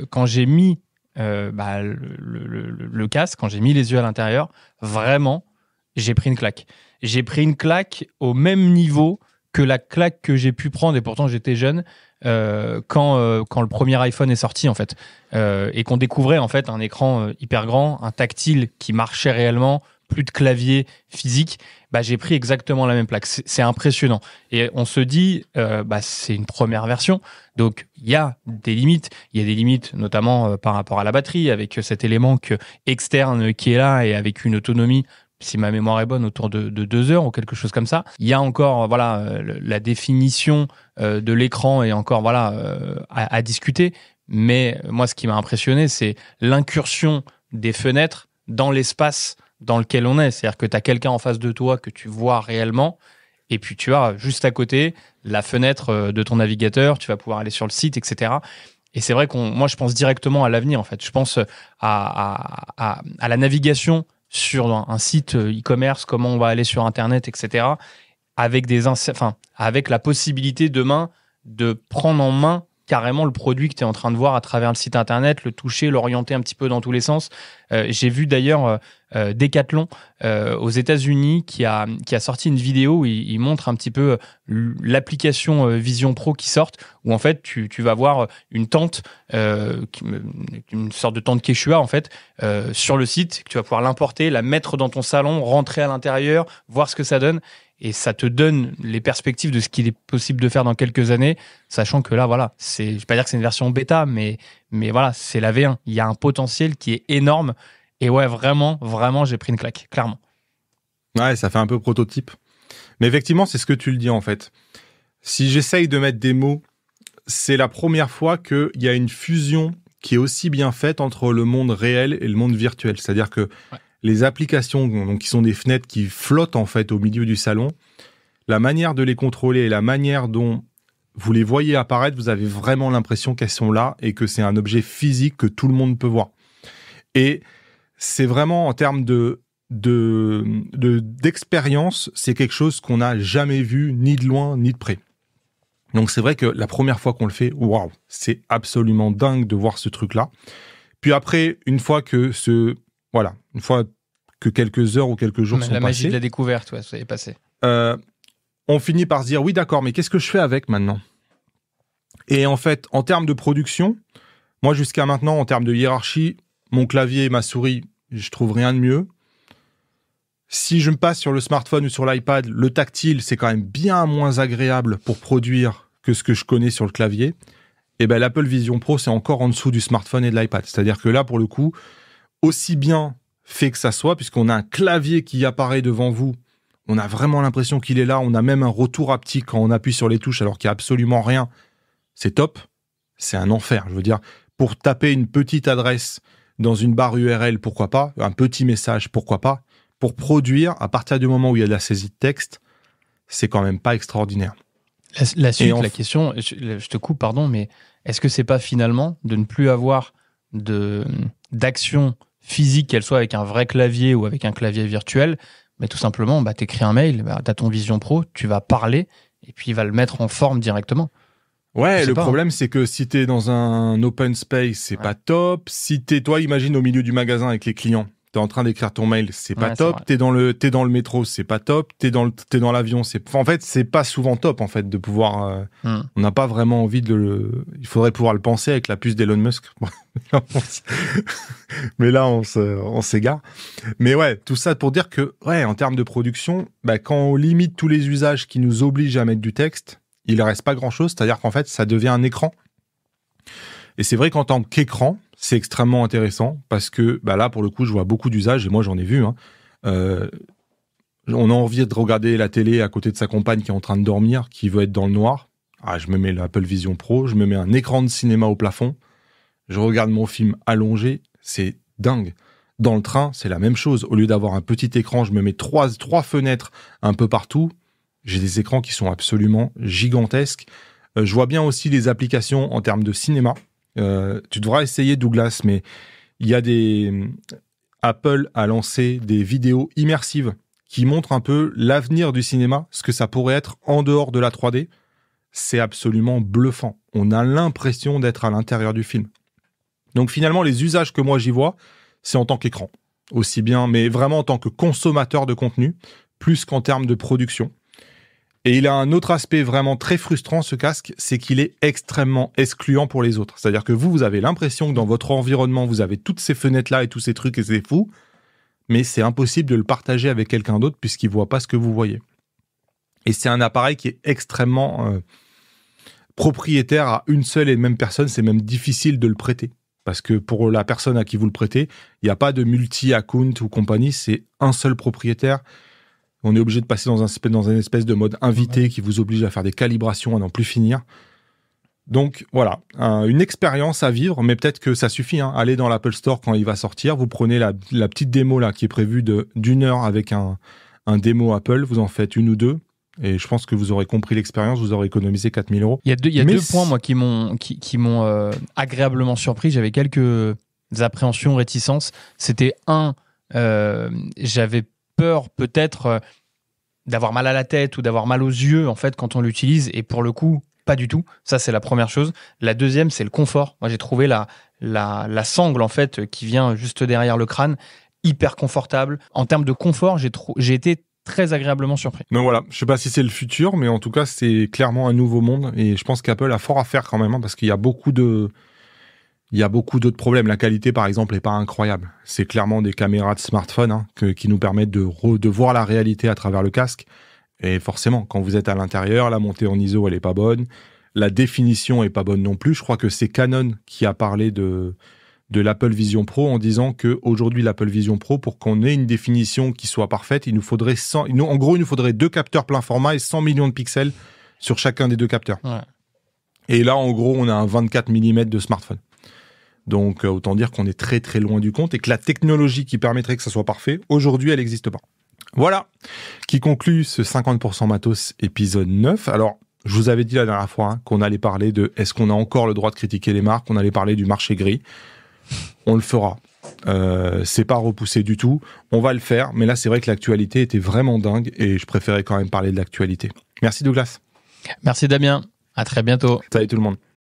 quand j'ai mis le casque, quand j'ai mis les yeux à l'intérieur, vraiment, j'ai pris une claque. J'ai pris une claque au même niveau que la claque que j'ai pu prendre, et pourtant j'étais jeune, quand le premier iPhone est sorti, en fait. Et qu'on découvrait, en fait, un écran hyper grand, un tactile qui marchait réellement, plus de clavier physique. J'ai pris exactement la même plaque. C'est impressionnant. Et on se dit, c'est une première version. Donc, il y a des limites. Il y a des limites, notamment par rapport à la batterie, avec cet élément externe qui est là et avec une autonomie, si ma mémoire est bonne, autour de 2 heures ou quelque chose comme ça. Il y a encore la définition de l'écran est encore à discuter. Mais moi, ce qui m'a impressionné, c'est l'incursion des fenêtres dans l'espace dans lequel on est. C'est-à-dire que tu as quelqu'un en face de toi que tu vois réellement, et puis tu as juste à côté la fenêtre de ton navigateur, tu vas pouvoir aller sur le site, etc. Et c'est vrai moi, je pense directement à l'avenir, en fait. Je pense à la navigation sur un site e-commerce, comment on va aller sur Internet, etc. Avec avec la possibilité demain de prendre en main carrément le produit que tu es en train de voir à travers le site internet, le toucher, l'orienter un petit peu dans tous les sens. J'ai vu d'ailleurs Decathlon aux États-Unis qui a sorti une vidéo où il montre un petit peu l'application Vision Pro qui sort, où en fait tu vas voir une tente, une sorte de tente Quechua en fait, sur le site, que tu vas pouvoir l'importer, la mettre dans ton salon, rentrer à l'intérieur, voir ce que ça donne. Et ça te donne les perspectives de ce qu'il est possible de faire dans quelques années, sachant que là, voilà, je ne vais pas dire que c'est une version bêta, mais voilà, c'est la V1. Il y a un potentiel qui est énorme. Et ouais, vraiment, vraiment, j'ai pris une claque, clairement. Ouais, ça fait un peu prototype. Mais effectivement, c'est ce que tu le dis, en fait. Si j'essaye de mettre des mots, c'est la première fois qu'il y a une fusion qui est aussi bien faite entre le monde réel et le monde virtuel. C'est-à-dire que les applications, donc, qui sont des fenêtres qui flottent en fait au milieu du salon, la manière de les contrôler et la manière dont vous les voyez apparaître, vous avez vraiment l'impression qu'elles sont là et que c'est un objet physique que tout le monde peut voir. Et c'est vraiment en termes d'expérience, c'est quelque chose qu'on n'a jamais vu ni de loin ni de près. Donc c'est vrai que la première fois qu'on le fait, waouh, c'est absolument dingue de voir ce truc-là. Puis après, une fois que quelques heures ou quelques jours sont passés. La magie de la découverte, ouais, ça est passé. On finit par se dire, oui, d'accord, mais qu'est-ce que je fais avec maintenant ? Et en fait, en termes de production, moi, jusqu'à maintenant, en termes de hiérarchie, mon clavier et ma souris, je trouve rien de mieux. Si je me passe sur le smartphone ou sur l'iPad, le tactile, c'est quand même bien moins agréable pour produire que ce que je connais sur le clavier. Et ben, l'Apple Vision Pro, c'est encore en dessous du smartphone et de l'iPad. C'est-à-dire que là, pour le coup, aussi bien fait que ça soit, puisqu'on a un clavier qui apparaît devant vous, on a vraiment l'impression qu'il est là, on a même un retour haptique quand on appuie sur les touches alors qu'il n'y a absolument rien. C'est top, c'est un enfer. Je veux dire, pour taper une petite adresse dans une barre URL, pourquoi pas, un petit message, pourquoi pas, pour produire, à partir du moment où il y a de la saisie de texte, c'est quand même pas extraordinaire. La suite, la question, je te coupe, pardon, mais est-ce que c'est pas finalement de ne plus avoir d'action physique, qu'elle soit avec un vrai clavier ou avec un clavier virtuel, mais tout simplement, t'écris un mail, t'as ton Vision Pro, tu vas parler, et puis il va le mettre en forme directement. Ouais, le problème, c'est que si t'es dans un open space, c'est pas top. Si toi, imagine au milieu du magasin avec les clients, t'es en train d'écrire ton mail, c'est pas top. T'es dans le métro, c'est pas top. T'es dans l'avion, en fait, c'est pas souvent top, en fait, de pouvoir, on n'a pas vraiment envie il faudrait pouvoir le penser avec la puce d'Elon Musk. Mais là, on s'égare. Mais ouais, tout ça pour dire que, ouais, en termes de production, quand on limite tous les usages qui nous obligent à mettre du texte, il ne reste pas grand-chose, c'est-à-dire qu'en fait, ça devient un écran. Et c'est vrai qu'en tant qu'écran, c'est extrêmement intéressant parce que là, pour le coup, je vois beaucoup d'usages et moi, j'en ai vu. On a envie de regarder la télé à côté de sa compagne qui est en train de dormir, qui veut être dans le noir. Je me mets l'Apple Vision Pro, je me mets un écran de cinéma au plafond, je regarde mon film allongé, c'est dingue. Dans le train, c'est la même chose. Au lieu d'avoir un petit écran, je me mets trois fenêtres un peu partout. J'ai des écrans qui sont absolument gigantesques. Je vois bien aussi les applications en termes de cinéma. Tu devras essayer, Douglas, mais il y a Apple a lancé des vidéos immersives qui montrent un peu l'avenir du cinéma, ce que ça pourrait être en dehors de la 3D. C'est absolument bluffant. On a l'impression d'être à l'intérieur du film. Donc finalement, les usages que moi j'y vois, c'est en tant qu'écran. Aussi bien, mais vraiment en tant que consommateur de contenu, plus qu'en termes de production. Et il a un autre aspect vraiment très frustrant, ce casque, c'est qu'il est extrêmement excluant pour les autres. C'est-à-dire que vous avez l'impression que dans votre environnement, vous avez toutes ces fenêtres-là et tous ces trucs et c'est fou, mais c'est impossible de le partager avec quelqu'un d'autre puisqu'il ne voit pas ce que vous voyez. Et c'est un appareil qui est extrêmement propriétaire à une seule et même personne. C'est même difficile de le prêter. Parce que pour la personne à qui vous le prêtez, il n'y a pas de multi-account ou compagnie, c'est un seul propriétaire. On est obligé de passer dans une espèce de mode invité qui vous oblige à faire des calibrations à n'en plus finir. Donc voilà, une expérience à vivre, mais peut-être que ça suffit. Allez dans l'Apple Store quand il va sortir, vous prenez la petite démo là qui est prévue d'une heure avec un démo Apple, vous en faites une ou deux, et je pense que vous aurez compris l'expérience, vous aurez économisé 4 000 €. Il y a deux points moi qui m'ont agréablement surpris. J'avais quelques appréhensions, réticences. C'était j'avais peur peut-être d'avoir mal à la tête ou d'avoir mal aux yeux en fait quand on l'utilise, et pour le coup pas du tout. Ça c'est la première chose. La deuxième, c'est le confort. Moi j'ai trouvé la sangle en fait qui vient juste derrière le crâne hyper confortable. En termes de confort, j'ai été très agréablement surpris. Donc voilà, je sais pas si c'est le futur, mais en tout cas c'est clairement un nouveau monde, et je pense qu'Apple a fort à faire quand même, parce qu'il y a beaucoup d'autres problèmes. La qualité, par exemple, n'est pas incroyable. C'est clairement des caméras de smartphone qui nous permettent de voir la réalité à travers le casque. Et forcément, quand vous êtes à l'intérieur, la montée en ISO, elle n'est pas bonne. La définition n'est pas bonne non plus. Je crois que c'est Canon qui a parlé de l'Apple Vision Pro en disant qu'aujourd'hui, l'Apple Vision Pro, pour qu'on ait une définition qui soit parfaite, il nous faudrait 2 capteurs plein format et 100 millions de pixels sur chacun des 2 capteurs. Ouais. Et là, en gros, on a un 24 mm de smartphone. Donc, autant dire qu'on est très très loin du compte et que la technologie qui permettrait que ça soit parfait, aujourd'hui, elle n'existe pas. Voilà, qui conclut ce 50% matos épisode 9. Alors, je vous avais dit la dernière fois qu'on allait parler de est-ce qu'on a encore le droit de critiquer les marques, on allait parler du marché gris. On le fera. C'est pas repoussé du tout. On va le faire, mais là, c'est vrai que l'actualité était vraiment dingue et je préférais quand même parler de l'actualité. Merci Douglas. Merci Damien. À très bientôt. Salut tout le monde.